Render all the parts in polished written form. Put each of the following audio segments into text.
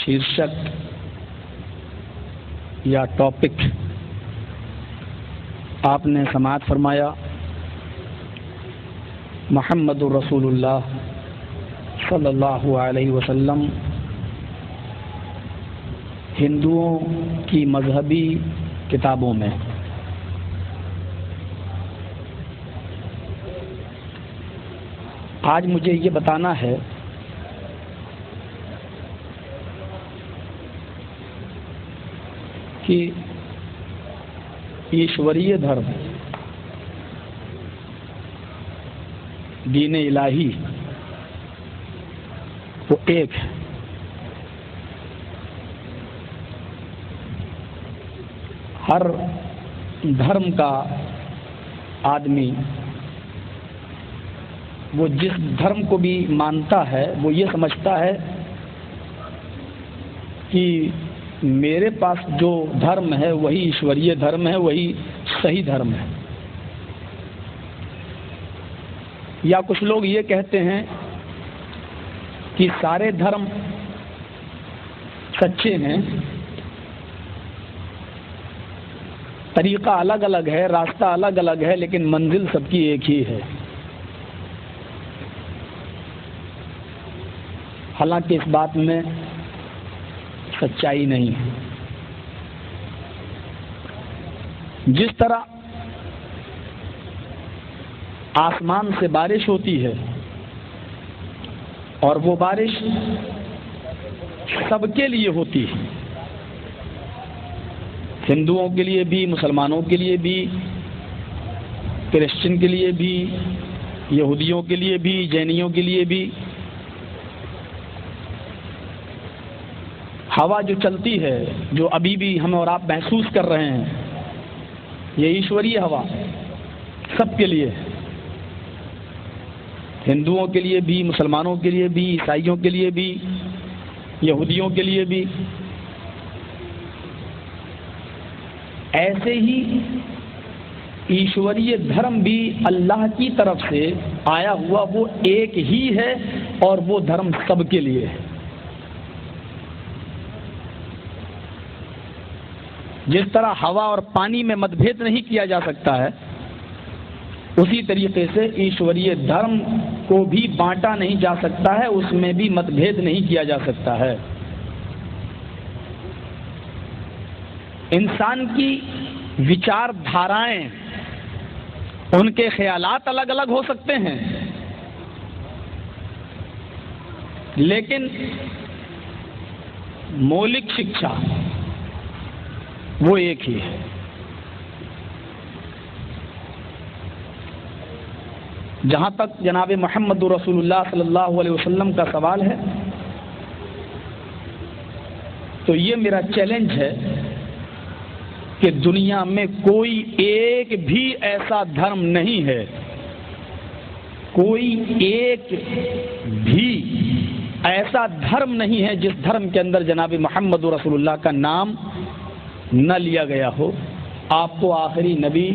شیرشک یا ٹاپک آپ نے سماعت فرمایا محمد رسول اللہ صلی اللہ علیہ وسلم ہندوؤں کی مذہبی کتابوں میں۔ آج مجھے یہ بتانا ہے کہ ایشوریہ دھرم، دین الہی وہ ایک ہے، ہر دھرم کا آدمی وہ جس دھرم کو بھی مانتا ہے وہ یہ سمجھتا ہے کہ میرے پاس جو دھرم ہے وہی ایشوریہ دھرم ہے، وہی صحیح دھرم ہے۔ یا کچھ لوگ یہ کہتے ہیں کہ سارے دھرم سچے ہیں، طریقہ الگ الگ ہے، راستہ الگ الگ ہے، لیکن منزل سب کی ایک ہی ہے۔ حالانکہ اس بات میں سچائی نہیں ہے۔ جس طرح آسمان سے بارش ہوتی ہے اور وہ بارش سب کے لیے ہوتی ہے، ہندوؤں کے لیے بھی، مسلمانوں کے لیے بھی، کرسچن کے لیے بھی، یہودیوں کے لیے بھی، جینیوں کے لیے بھی، ہوا جو چلتی ہے، جو ابھی بھی ہم اور آپ محسوس کر رہے ہیں، یہ ایشوریہ ہوا سب کے لیے، ہندوؤں کے لیے بھی، مسلمانوں کے لیے بھی، عیسائیوں کے لیے بھی، یہودیوں کے لیے بھی۔ ایسے ہی ایشوریہ دھرم بھی اللہ کی طرف سے آیا ہوا وہ ایک ہی ہے، اور وہ دھرم سب کے لیے ہے۔ جس طرح ہوا اور پانی میں متبھید نہیں کیا جا سکتا ہے، اسی طریقے سے ایشوریہ دھرم کو بھی بانٹا نہیں جا سکتا ہے، اس میں بھی متبھید نہیں کیا جا سکتا ہے۔ انسان کی وچار دھارائیں، ان کے خیالات الگ الگ ہو سکتے ہیں، لیکن مولک شکشا وہ ایک ہی ہے۔ جہاں تک جناب محمد رسول اللہ صلی اللہ علیہ وسلم کا سوال ہے، تو یہ میرا چیلنج ہے کہ دنیا میں کوئی ایک بھی ایسا دھرم نہیں ہے، کوئی ایک بھی ایسا دھرم نہیں ہے جس دھرم کے اندر جناب محمد رسول اللہ کا نام نہ لیا گیا ہو، آپ کو آخری نبی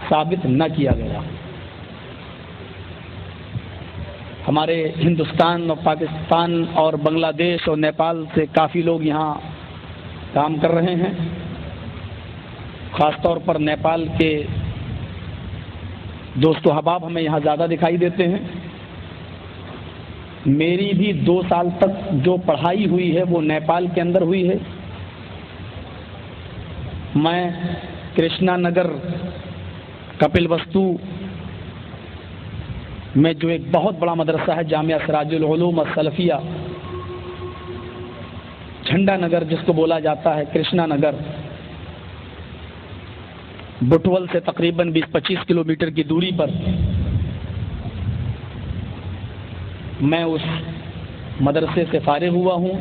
ثابت نہ کیا گیا۔ ہمارے ہندوستان اور پاکستان اور بنگلہ دیش اور نیپال سے کافی لوگ یہاں کام کر رہے ہیں، خاص طور پر نیپال کے دوست و احباب ہمیں یہاں زیادہ دکھائی دیتے ہیں۔ میری بھی 2 سال تک جو پڑھائی ہوئی ہے وہ نیپال کے اندر ہوئی ہے۔ میں کرشنا نگر کپل وستو میں جو ایک بہت بڑا مدرسہ ہے جامعہ سراج العلوم السلفیہ، جھنڈا نگر جس کو بولا جاتا ہے، کرشنا نگر، بٹول سے تقریباً 20-25 کلومیٹر کی دوری پر میں اس مدرسے سے فارغ ہوا ہوں۔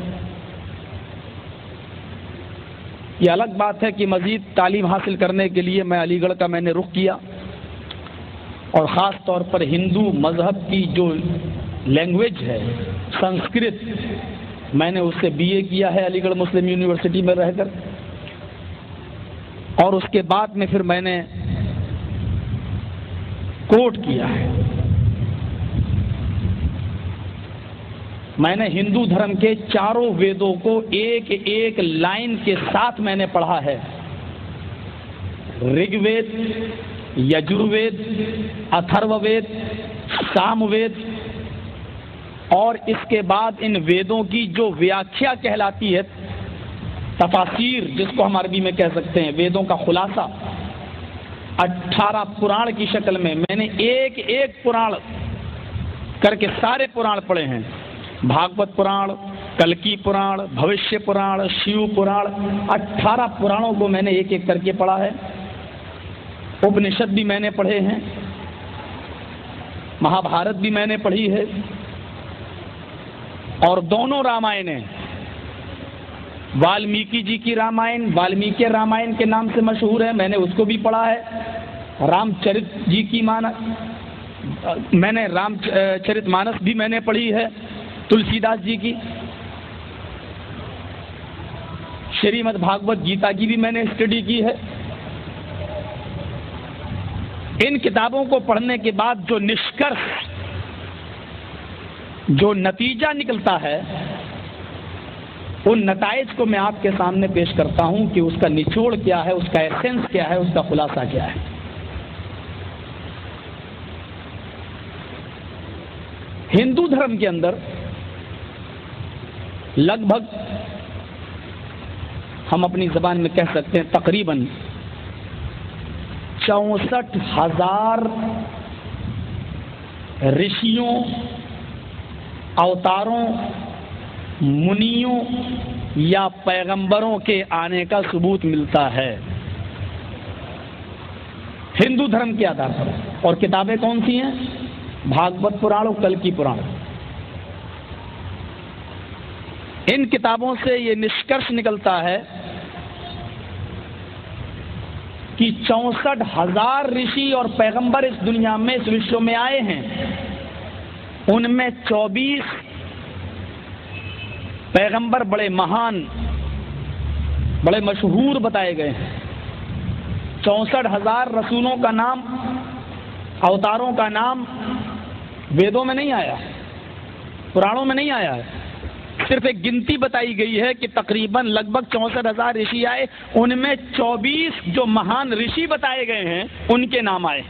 یہ الگ بات ہے کہ مزید تعلیم حاصل کرنے کے لیے میں علی گڑھ کا میں نے رخ کیا، اور خاص طور پر ہندو مذہب کی جو لینگویج ہے سنسکرت، میں نے اس سے BA کیا ہے علی گڑھ مسلم یونیورسٹی میں رہ کر، اور اس کے بعد میں پھر میں نے کوٹ کیا ہے۔ میں نے ہندو دھرم کے چاروں ویدوں کو ایک ایک لائن کے ساتھ میں نے پڑھا ہے. رگ وید، یجروید، اتھرو وید، سام وید، اور اس کے بعد ان ویدوں کی جو ویاکھیا کہلاتی ہے، تفاسیر جس کو ہم عربی میں کہہ سکتے ہیں، ویدوں کا خلاصہ 18 پران کی شکل میں نے ایک ایک پران کر کے سارے پران پڑھے ہیں. بھاگوت پران، کلکی پران، بھوشیہ پران، شیو پران، 18 پرانوں کو میں نے ایک ایک کر کے پڑھا ہے. اپنشد بھی میں نے پڑھے ہیں، مہا بھارت بھی میں نے پڑھی ہے، اور دونوں رامائنیں، والمیکی جی کی رامائن والمیکی رامائن کے نام سے مشہور ہے، میں نے اس کو بھی پڑھا ہے. رام چرت جی کی میں نے رام چرت مانس بھی میں نے پڑھی ہے، تلسی داس جی کی. شریمد بھاگوت گیتا کی بھی میں نے اسٹڈی کی ہے. ان کتابوں کو پڑھنے کے بعد جو نشکرش، جو نتیجہ نکلتا ہے، ان نتائج کو میں آپ کے سامنے پیش کرتا ہوں کہ اس کا نچوڑ کیا ہے، اس کا ایسنس کیا ہے، اس کا خلاصہ کیا ہے. ہندو دھرم کے اندر لگ بھگ ہم اپنی زبان میں کہہ سکتے ہیں تقریباً 64,000 رشیوں، اوتاروں، منیوں یا پیغمبروں کے آنے کا ثبوت ملتا ہے ہندو دھرم کے آدھار پر. اور کتابیں کون سی ہیں؟ بھاگوت پران اور کلکی پران. ان کتابوں سے یہ نشکرش نکلتا ہے کہ 64,000 رشی اور پیغمبر اس دنیا میں، اس وشو میں آئے ہیں. ان میں 24 پیغمبر بڑے مہان، بڑے مشہور بتائے گئے ہیں. 64,000 رسولوں کا نام، اوتاروں کا نام ویدوں میں نہیں آیا، پرانوں میں نہیں آیا ہے. صرف ایک گنتی بتائی گئی ہے کہ تقریباً لگ بھگ 64,000 رشی آئے. ان میں 24 جو مہان رشی بتائے گئے ہیں ان کے نام آئے.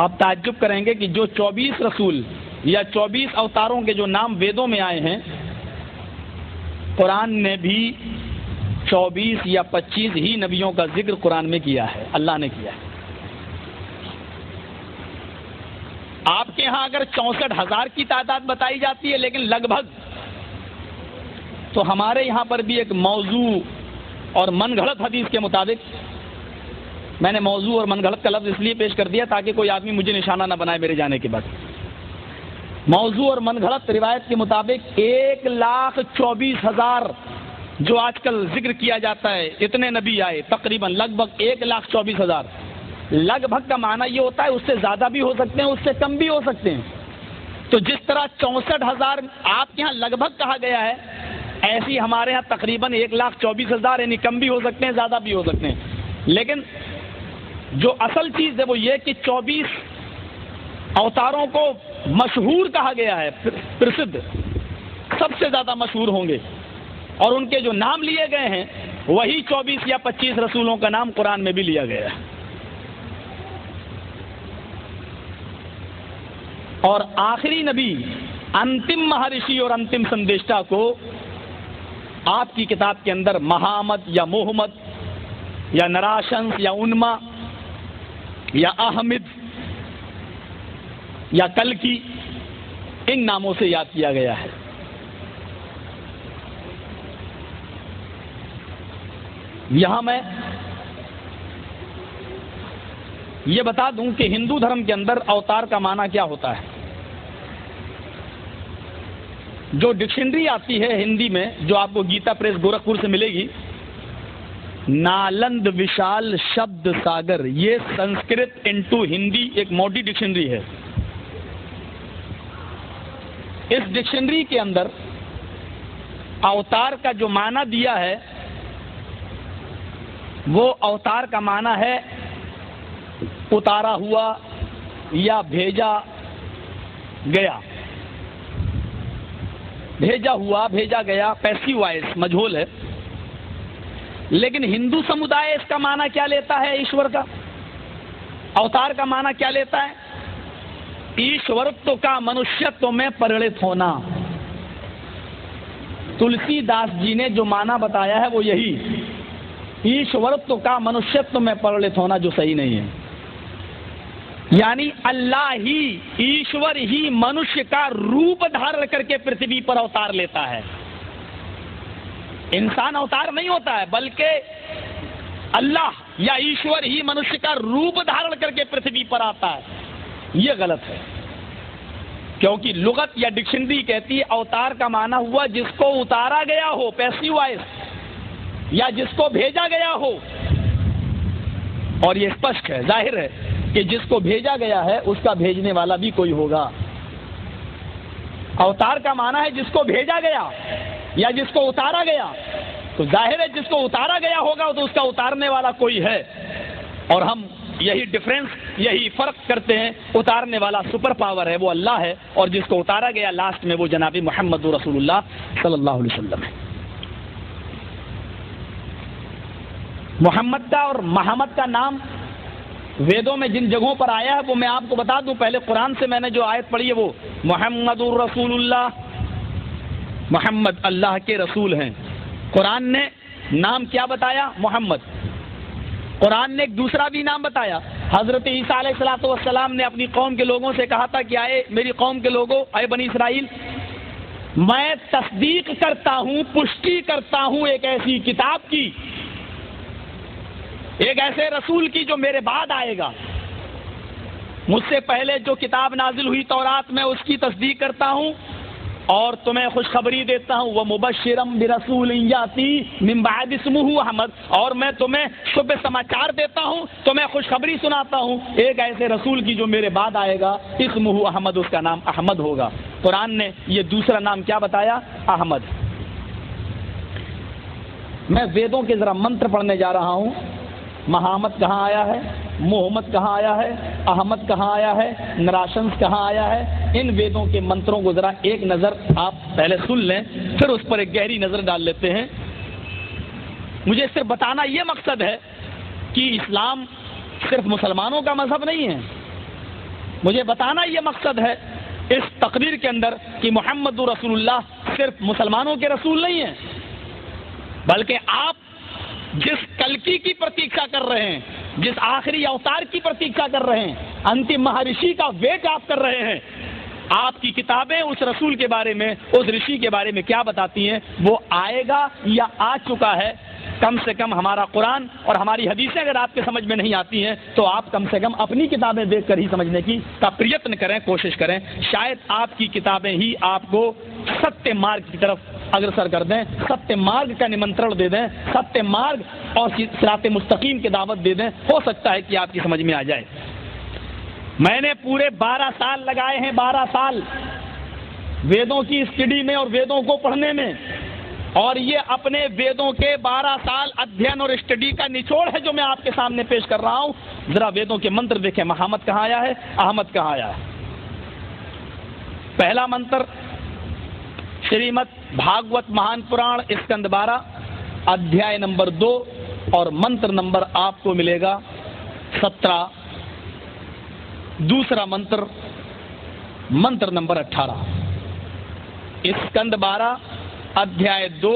آپ تعجب کریں گے کہ جو 24 رسول یا 24 اوتاروں کے جو نام ویدوں میں آئے ہیں، قرآن نے بھی 24 یا 25 ہی نبیوں کا ذکر قرآن میں کیا ہے، اللہ نے کیا ہے. آپ کے ہاں اگر 64,000 کی تعداد بتائی جاتی ہے، لیکن لگ بھگ، تو ہمارے یہاں پر بھی ایک موضوع اور من گھڑت حدیث کے مطابق، میں نے موضوع اور من گھڑت کا لفظ اس لیے پیش کر دیا تاکہ کوئی آدمی مجھے نشانہ نہ بنائے میرے جانے کے بعد. موضوع اور من گھڑت روایت کے مطابق 1,24,000 جو آج کل ذکر کیا جاتا ہے، اتنے نبی آئے، تقریباً لگ بھگ 1,24,000. لگ بھگ کا معنی یہ ہوتا ہے اس سے زیادہ بھی ہو سکتے ہیں، اس سے کم بھی ہو سکتے ہیں. تو جس طرح 64,000 آپ کے یہاں لگ بھگ کہا گیا ہے، ایسی ہمارے یہاں تقریباً 1,24,000، یعنی کم بھی ہو سکتے ہیں، زیادہ بھی ہو سکتے ہیں. لیکن جو اصل چیز ہے وہ یہ کہ 24 اوتاروں کو مشہور کہا گیا ہے، پرسدھ، سب سے زیادہ مشہور ہوں گے، اور ان کے جو نام لیے گئے ہیں وہی 24 یا 25 رسولوں کا نام قرآن میں بھی لیا گیا ہے. اور آخری نبی، انتم مہارشی اور انتم سندیشٹا کو آپ کی کتاب کے اندر محمد یا محمد یا نراشنس یا انما یا احمد یا کلکی، ان ناموں سے یاد کیا گیا ہے. یہاں میں یہ بتا دوں کہ ہندو دھرم کے اندر اوتار کا معنی کیا ہوتا ہے. جو ڈکشنری آتی ہے ہندی میں، جو آپ کو گیتا پریس گورکھپور سے ملے گی، نالند وشال شبد ساگر، یہ سنسکرت انٹو ہندی ایک موڈی ڈکشنری ہے. اس ڈکشنری کے اندر اوتار کا جو معنی دیا ہے وہ اوتار کا معنی ہے اتارا ہوا یا بھیجا گیا، بھیجا ہوا، بھیجا گیا، پیسیو وائس مجہول ہے، لیکن ہندو سمودائے اس کا معنی کیا لیتا ہے؟ ایشور کا، اوتار کا معنی کیا لیتا ہے؟ ایشورتو کا منشیتو میں پرڑت ہونا۔ تلسی داس جی نے جو معنی بتایا ہے وہ یہی، ایشورتو کا منشیتو میں پرڑت ہونا، جو صحیح نہیں ہے۔ یعنی اللہ ہی، ایشور ہی منشیہ کا روپ دھارن کر کے پرتھوی پر اوتار لیتا ہے۔ انسان اوتار نہیں ہوتا ہے، بلکہ اللہ یا ایشور ہی منشیہ کا روپ دھارن کر کے پرتھوی پر آتا ہے۔ یہ غلط ہے، کیونکہ لغت یا ڈکشنری کہتی ہے اوتار کا معنی ہوا جس کو اتارا گیا ہو، پیسیو وائس، یا جس کو بھیجا گیا ہو۔ اور یہ اسپشٹ ہے، ظاہر ہے کہ جس کو بھیجا گیا ہے اس کا بھیجنے والا بھی کوئی ہوگا۔ اوتار کا معنی ہے جس کو بھیجا گیا یا جس کو اتارا گیا، تو ظاہر ہے جس کو اتارا گیا ہوگا تو اس کا اتارنے والا کوئی ہے۔ اور ہم یہی ڈفرینس، یہی فرق کرتے ہیں، اتارنے والا سپر پاور ہے وہ اللہ ہے، اور جس کو اتارا گیا لاسٹ میں وہ جناب محمد رسول اللہ صلی اللہ علیہ وسلم ہے۔ محمد کا اور محمد کا نام ویدوں میں جن جگہوں پر آیا ہے وہ میں آپ کو بتا دوں۔ پہلے قرآن سے میں نے جو آیت پڑھی ہے وہ محمد الرسول اللہ، محمد اللہ کے رسول ہیں۔ قرآن نے نام کیا بتایا؟ محمد۔ قرآن نے ایک دوسرا بھی نام بتایا۔ حضرت عیسیٰ علیہ الصلوۃ والسلام نے اپنی قوم کے لوگوں سے کہا تھا کہ آئے میری قوم کے لوگوں، اے بنی اسرائیل، میں تصدیق کرتا ہوں، پشٹی کرتا ہوں ایک ایسی کتاب کی، ایک ایسے رسول کی جو میرے بعد آئے گا۔ مجھ سے پہلے جو کتاب نازل ہوئی تورات میں اس کی تصدیق کرتا ہوں، اور تمہیں خوشخبری دیتا ہوں، وہ مبشرم برسول یاتی من بعد اسمہ احمد، اور میں تمہیں شبھ سماچار دیتا ہوں، تمہیں خوشخبری سناتا ہوں ایک ایسے رسول کی جو میرے بعد آئے گا، اسمہ احمد، اس کا نام احمد ہوگا۔ قرآن نے یہ دوسرا نام کیا بتایا؟ احمد۔ میں ویدوں کے ذرا منتر پڑھنے جا رہا ہوں۔ محمد کہاں آیا ہے، محمد کہاں آیا ہے، احمد کہاں آیا ہے، نراشنس کہاں آیا ہے، ان ویدوں کے منتروں کو ذرا ایک نظر آپ پہلے سن لیں، پھر اس پر ایک گہری نظر ڈال لیتے ہیں۔ مجھے صرف بتانا یہ مقصد ہے کہ اسلام صرف مسلمانوں کا مذہب نہیں ہے، مجھے بتانا یہ مقصد ہے اس تقریر کے اندر کہ محمد رسول اللہ صرف مسلمانوں کے رسول نہیں ہیں، بلکہ آپ جس کلکی کی پرتیکشا کر رہے ہیں، جس آخری اوتار کی پرتیکشا کر رہے ہیں، انتم مہارشی کا ویٹ آپ کر رہے ہیں، آپ کی کتابیں اس رسول کے بارے میں، اس رشی کے بارے میں کیا بتاتی ہیں؟ وہ آئے گا یا آ چکا ہے؟ کم سے کم ہمارا قرآن اور ہماری حدیثیں اگر آپ کے سمجھ میں نہیں آتی ہیں تو آپ کم سے کم اپنی کتابیں دیکھ کر ہی سمجھنے کی کا پریتن کریں، کوشش کریں، شاید آپ کی کتابیں ہی آپ کو ستیہ مارگ کی طرف اگرسر کر دیں، ستیہ مارگ کا نمنترن دے دیں، ستیہ مارگ اور صراط مستقیم کی دعوت دے دیں، ہو سکتا ہے کہ آپ کی سمجھ میں آ جائے۔ میں نے پورے 12 سال لگائے ہیں، 12 سال ویدوں کی اسٹڈی میں اور ویدوں کو پڑھنے میں، اور یہ اپنے ویدوں کے 12 سال ادھین اور اسٹڈی کا نچوڑ ہے جو میں آپ کے سامنے پیش کر رہا ہوں۔ ذرا ویدوں کے منتر دیکھیں، محمد کہاں آیا ہے، احمد کہاں آیا ہے۔ پہلا منتر شریمد بھاگوت مہان پران اسکند 12 ادھیائے نمبر 2 اور منتر نمبر آپ کو ملے گا 17۔ دوسرا منتر منتر نمبر 18، اسکند 12 ادھیائے 2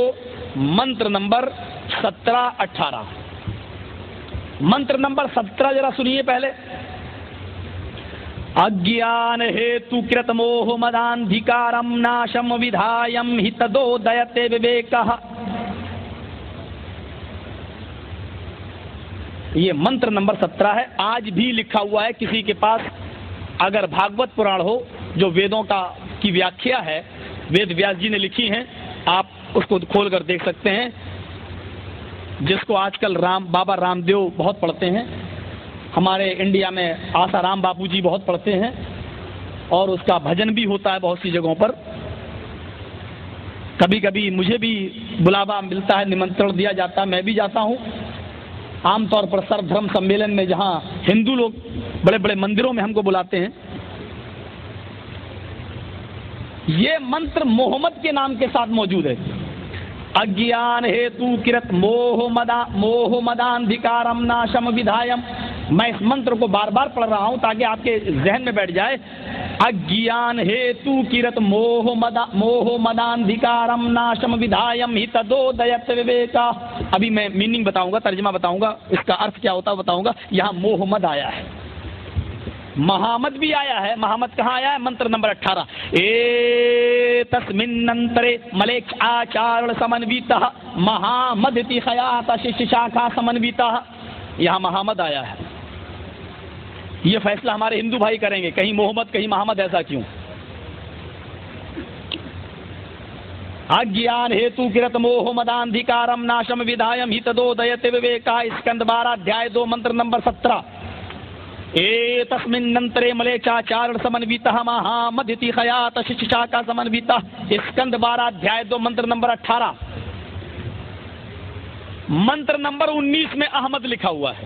منتر نمبر 17-18۔ منتر نمبر 17 ذرا سنیے پہلے۔ اگیان ہیتو کرت موہ مداندھیکارم ناشم ودھایم ہتدو دیتے وویکہ۔ یہ منتر نمبر 17 ہے، آج بھی لکھا ہوا ہے، کسی کے پاس اگر بھاگوت پران ہو جو ویدوں کی ویاکھیا ہے، وید ویاس جی نے لکھی ہیں، آپ اس کو کھول کر دیکھ سکتے ہیں، جس کو آج کل بابا رام دیو بہت پڑھتے ہیں، ہمارے انڈیا میں آسا رام باپو جی بہت پڑھتے ہیں، اور اس کا بھجن بھی ہوتا ہے بہت سی جگہوں پر۔ کبھی کبھی مجھے بھی بلاوا ملتا ہے، نمنترن دیا جاتا ہے، میں بھی جاتا ہوں۔ عام طور پر سرو دھرم سمیلن میں جہاں ہندو لوگ بڑے بڑے مندروں میں ہم کو بلاتے ہیں، یہ منتر محمد کے نام کے ساتھ موجود ہے. اگیان ہیتو کرت موہ مداندھکارم ناشم ودھایم. میں اس منتر کو بار بار پڑھ رہا ہوں تاکہ آپ کے ذہن میں بیٹھ جائے. اگیان ہیتو کرت موہ مداندھکارم ناشم ودھایم ہتدودیت وویکا. ابھی میں میننگ بتاؤں گا, ترجمہ بتاؤں گا, اس کا عرض کیا ہوتا ہے بتاؤں گا. یہاں محمد آیا ہے, محمد بھی آیا ہے. محمد کہاں آیا ہے؟ منتر نمبر 18. اے تسمننترے ملیک آچار سمنویتہ مہامدتی خیات ششاکھا سمنویتہ. یہاں محمد آیا ہے. یہ فیصلہ ہمارے ہندو بھائی کریں گے, کہیں محمد کہیں محمد, ایسا کیوں؟ اگیان ہیتو کرت موہ مداندھکارم ناشم ودھایم ہتدودیت وویکا. اسکند 12 ادھیائے 2 منتر نمبر 17. اے تسمننترے ملیچاچار سمنویتہ مہامدتی خیات ششاکھا سمنویتہ. اسکند 12 ادھیائے 2 منتر نمبر 18. منتر نمبر 19 میں احمد لکھا ہوا ہے.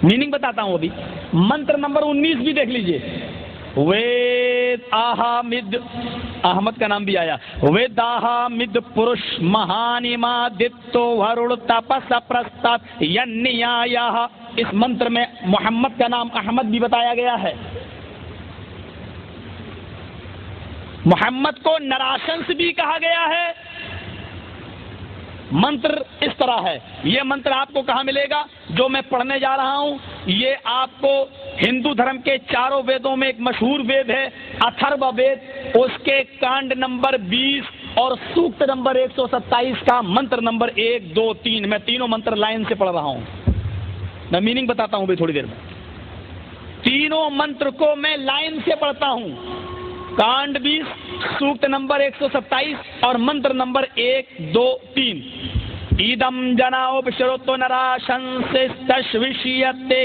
میننگ بتاتا ہوں ابھی. منتر نمبر 19 بھی دیکھ لیجئے. وید آہامد, احمد کا نام بھی آیا. ویداہامد پرش مہانیمادتو ورڑ تپس پرستات ینیایہ. اس منتر میں محمد کا نام احمد بھی بتایا گیا ہے. محمد کو نراشنس بھی کہا گیا ہے. منتر اس طرح ہے. یہ منتر آپ کو کہاں ملے گا؟ جو میں پڑھنے جا رہا ہوں یہ آپ کو ہندو دھرم کے 4 ویدوں میں ایک مشہور وید ہے اتھرو وید, اس کے کانڈ نمبر 20 اور سوکت نمبر 127 کا منتر نمبر 1 2 3. میں تینوں منتر لائن سے پڑھ رہا ہوں. میں میننگ بتاتا ہوں بھی تھوڑی دیر میں. تینوں منتر کو میں لائن سے پڑھتا ہوں. کانڈ 20, سوکت نمبر 127 اور منتر نمبر 1 2 3. ایدم جناؤپشروتو نراشنسستشوشیتے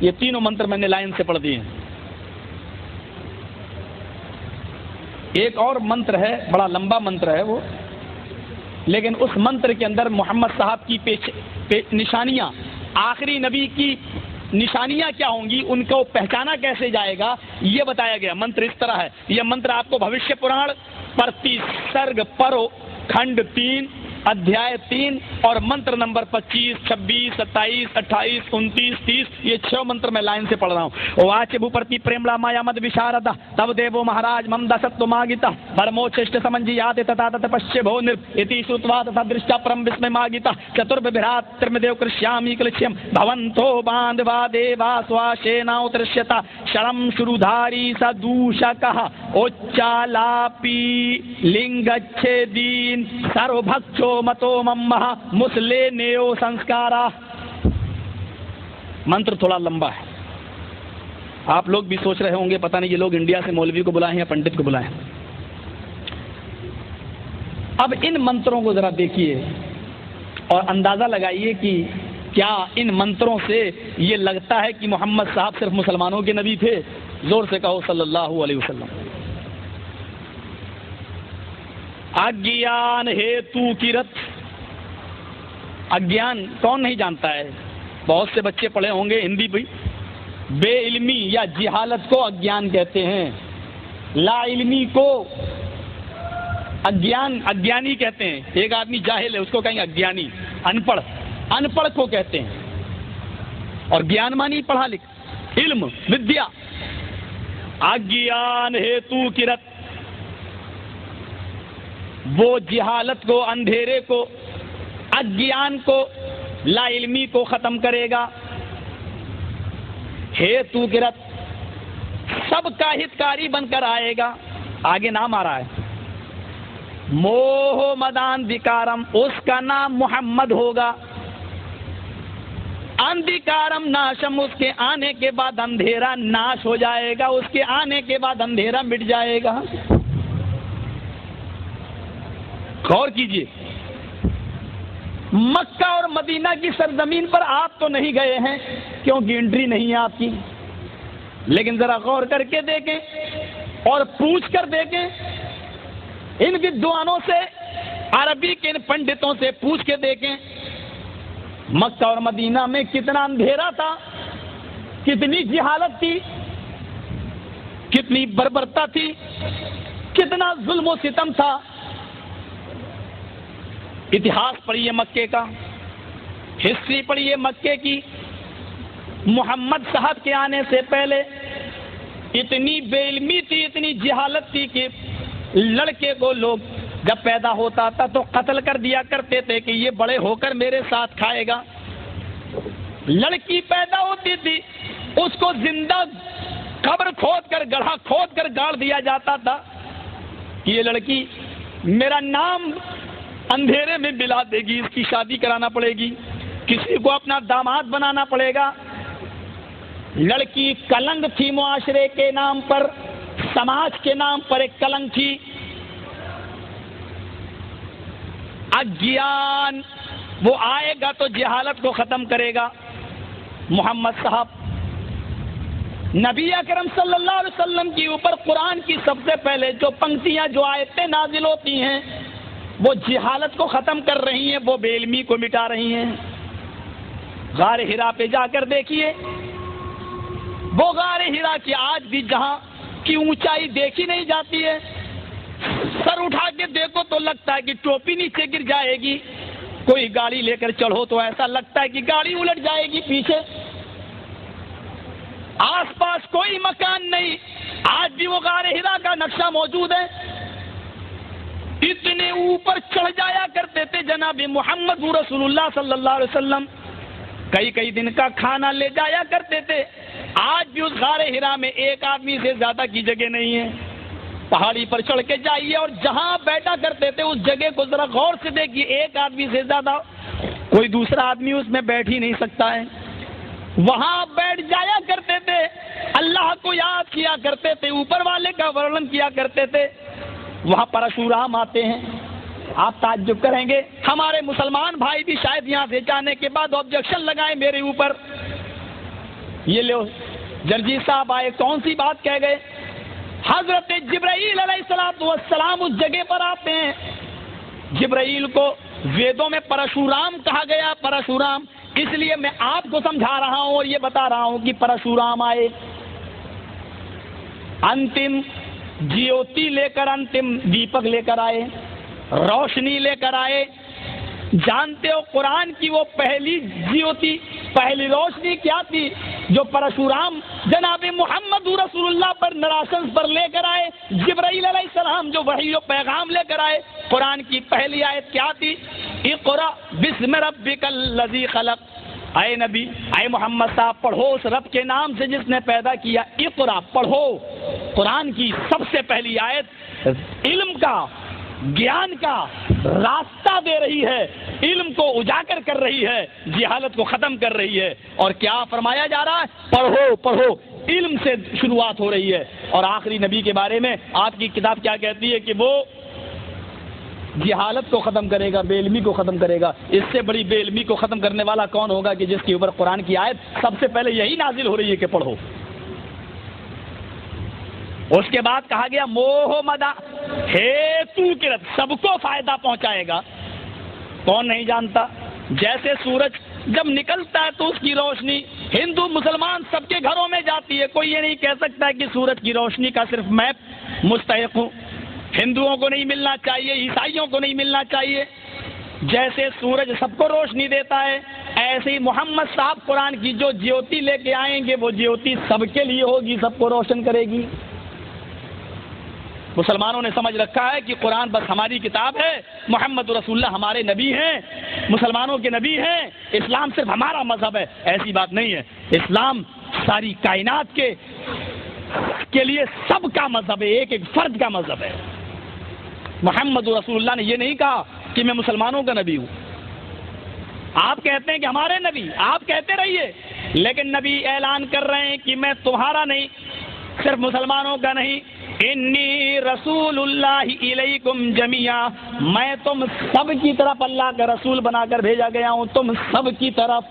یہ تینوں منتر میں نے لائن سے پڑھ دیے ہیں. ایک اور منتر ہے, بڑا لمبا منتر ہے وہ, لیکن اس منتر کے اندر محمد صاحب کی نشانیاں, آخری نبی کی نشانیاں کیا ہوں گی, ان کو پہچانا کیسے جائے گا, یہ بتایا گیا. منتر اس طرح ہے. یہ منتر آپ کو بھوشیہ پران پرتی سرگ پرو کھنڈ 3 ادھیائے 3 اور منتر نمبر 25 26 27 28 29 30 یہ 6 منتر میں لائن سے پڑھ رہا ہوں. واچ بھوپرتی پریملا مایا مد وشارد تب دیو مہاراج مم دست ماگتا برموچشٹ سمنجیات تتا تت پشچ بھو نر اتی شروتوا تتا درشٹا پرم وسمے ماگتا چتربھرات ترمدیو کرشیامی کلشیم بھونتو باندھوا دیوا سواشینا اترشیتا شرم شرودھاری سدوشکہ اچالاپی لنگچھیدین سروبھکچو متو ممہ مسلے نیو سنسکارا. منتر تھوڑا لمبا ہے. آپ لوگ بھی سوچ رہے ہوں گے پتہ نہیں یہ لوگ انڈیا سے مولوی کو بلائیں یا پنڈت کو بلائیں. اب ان منتروں کو ذرا دیکھیے اور اندازہ لگائیے کہ کیا ان منتروں سے یہ لگتا ہے کہ محمد صاحب صرف مسلمانوں کے نبی تھے؟ زور سے کہو صلی اللہ علیہ وسلم. اگیان ہیتو کرت. اگیان کون نہیں جانتا ہے؟ بہت سے بچے پڑھے ہوں گے ہندی بھی. بے علمی یا جہالت کو اگیان کہتے ہیں. لا علمی کو اگیانی کہتے ہیں. ایک آدمی جاہل ہے اس کو کہیں گے اگیانی. ان پڑھ کو کہتے ہیں. اور گیان مانی پڑھا لکھ, علم, ودیا. اگیان ہیتو کرت, وہ جہالت کو, اندھیرے کو, اگیان کو, لا علمی کو ختم کرے گا. ہیتو کرت, سب کا ہتکاری بن کر آئے گا. آگے نام آ رہا ہے. موہ مداندھکارم, اس کا نام محمد ہوگا. اندھکارم ناشم, اس کے آنے کے بعد اندھیرا ناش ہو جائے گا. اس کے آنے کے بعد اندھیرا مٹ جائے گا. غور کیجئے, مکہ اور مدینہ کی سرزمین پر آپ تو نہیں گئے ہیں کیونکہ انٹری نہیں ہے آپ کی. لیکن ذرا غور کر کے دیکھیں اور پوچھ کر دیکھیں، ان ودوانوں سے، عربی کے ان پنڈتوں سے پوچھ کے دیکھیں، مکہ اور مدینہ میں کتنا اندھیرا تھا، کتنی جہالت تھی، کتنی بربرتا تھی، کتنا ظلم و ستم تھا۔ اتہاس پڑھیے مکے کا، ہسٹری پڑھیے مکے کی۔ محمد صاحب کے آنے سے پہلے اتنی بے علمی تھی، اتنی جہالت تھی کہ لڑکے کو لوگ جب پیدا ہوتا تھا تو قتل کر دیا کرتے تھے کہ یہ بڑے ہو کر میرے ساتھ کھائے گا۔ لڑکی پیدا ہوتی تھی، اس کو زندہ قبر کھود کر، گڑھا کھود کر گاڑ دیا جاتا تھا کہ یہ لڑکی میرا نام اندھیرے میں ملا دے گی، اس کی شادی کرانا پڑے گی، کسی کو اپنا داماد بنانا پڑے گا۔ لڑکی کلنگ تھی، معاشرے کے نام پر، سماج کے نام پر ایک کلنگ تھی۔ اگیان وہ آئے گا تو جہالت کو ختم کرے گا۔ محمد صاحب نبی اکرم صلی اللہ علیہ وسلم کے اوپر قرآن کی سب سے پہلے جو پنکتیاں، جو آیتیں نازل ہوتی ہیں، وہ جہالت کو ختم کر رہی ہیں، وہ بے علمی کو مٹا رہی ہیں۔ غار حرا پہ جا کر دیکھیے، وہ غار حرا کی آج بھی جہاں کی اونچائی دیکھی نہیں جاتی ہے، سر اٹھا کے دیکھو تو لگتا ہے کہ ٹوپی نیچے گر جائے گی، کوئی گاڑی لے کر چڑھو تو ایسا لگتا ہے کہ گاڑی الٹ جائے گی پیچھے، آس پاس کوئی مکان نہیں، آج بھی وہ غار حرا کا نقشہ موجود ہے۔ اتنے اوپر چڑھ جایا کرتے تھے جناب محمد رسول اللہ صلی اللہ علیہ وسلم، کئی کئی دن کا کھانا لے جایا کرتے تھے۔ آج بھی اس غار حرا میں ایک آدمی سے زیادہ کی جگہ نہیں ہے۔ پہاڑی پر چڑھ کے جائیے اور جہاں بیٹھا کرتے تھے اس جگہ کو ذرا غور سے دیکھیے، ایک آدمی سے زیادہ کوئی دوسرا آدمی اس میں بیٹھ ہی نہیں سکتا ہے۔ وہاں بیٹھ جایا کرتے تھے، اللہ کو یاد کیا کرتے تھے، اوپر والے کا ورنن کیا کرتے تھے۔ وہاں پرشورام آتے ہیں، آپ تعجب کریں گے، ہمارے مسلمان بھائی بھی شاید یہاں سے جانے کے بعد آبجیکشن لگائیں میرے اوپر، یہ لو جرجی صاحب آئے کون سی بات کہہ گئے؟ حضرت جبرائیل علیہ السلام اس جگہ پر آتے ہیں۔ جبرائیل کو ویدوں میں پرشورام کہا گیا، پرشورام، اس لیے میں آپ کو سمجھا رہا ہوں اور یہ بتا رہا ہوں کہ پرشورام آئے، انتم جیوتی لے کر، انتم دیپک لے کر آئے، روشنی لے کر آئے۔ جانتے ہو قرآن کی وہ پہلی جیوتی، پہلی روشنی کیا تھی جو پرشورام جناب محمد رسول اللہ پر نراسنس پر لے کر آئے؟ جبرائیل علیہ السلام جو وحی و پیغام لے کر آئے، قرآن کی پہلی آیت کیا تھی؟ اقرأ بسم ربک الذی خلق۔ اے نبی، اے محمد صاحب، پڑھو اس رب کے نام سے جس نے پیدا کیا۔ اقرأ، پڑھو۔ قرآن کی سب سے پہلی آیت علم کا، گیان کا راستہ دے رہی ہے، علم کو اجاگر کر رہی ہے، جہالت کو ختم کر رہی ہے۔ اور کیا فرمایا جا رہا ہے؟ پڑھو پڑھو، علم سے شروعات ہو رہی ہے۔ اور آخری نبی کے بارے میں آپ کی کتاب کیا کہتی ہے کہ وہ جہالت کو ختم کرے گا، بے علمی کو ختم کرے گا۔ اس سے بڑی بے علمی کو ختم کرنے والا کون ہوگا کہ جس کے اوپر قرآن کی آیت سب سے پہلے یہی نازل ہو رہی ہے کہ پڑھو۔ اس کے بعد کہا گیا موہ مدا ہیتو کرت، سب کو فائدہ پہنچائے گا۔ کون نہیں جانتا؟ جیسے سورج جب نکلتا ہے تو اس کی روشنی ہندو مسلمان سب کے گھروں میں جاتی ہے، کوئی یہ نہیں کہہ سکتا کہ سورج کی روشنی کا صرف میں مستحق ہوں، ہندوؤں کو نہیں ملنا چاہیے، عیسائیوں کو نہیں ملنا چاہیے۔ جیسے سورج سب کو روشنی دیتا ہے، ایسے ہی محمد صاحب قرآن کی جو جیوتی لے کے آئیں گے وہ جیوتی سب کے لیے ہوگی، سب کو روشن کرے گی۔ مسلمانوں نے سمجھ رکھا ہے کہ قرآن بس ہماری کتاب ہے، محمد رسول اللہ ہمارے نبی ہیں، مسلمانوں کے نبی ہیں، اسلام صرف ہمارا مذہب ہے۔ ایسی بات نہیں ہے، اسلام ساری کائنات کے لیے سب کا مذہب ہے، ایک ایک فرد کا مذہب ہے۔ محمد رسول اللہ نے یہ نہیں کہا کہ میں مسلمانوں کا نبی ہوں۔ آپ کہتے ہیں کہ ہمارے نبی، آپ کہتے رہیے، لیکن نبی اعلان کر رہے ہیں کہ میں تمہارا نہیں، صرف مسلمانوں کا نہیں، انی رسول اللہ الیکم جمیعا، میں تم سب کی طرف اللہ کا رسول بنا کر بھیجا گیا ہوں، تم سب کی طرف۔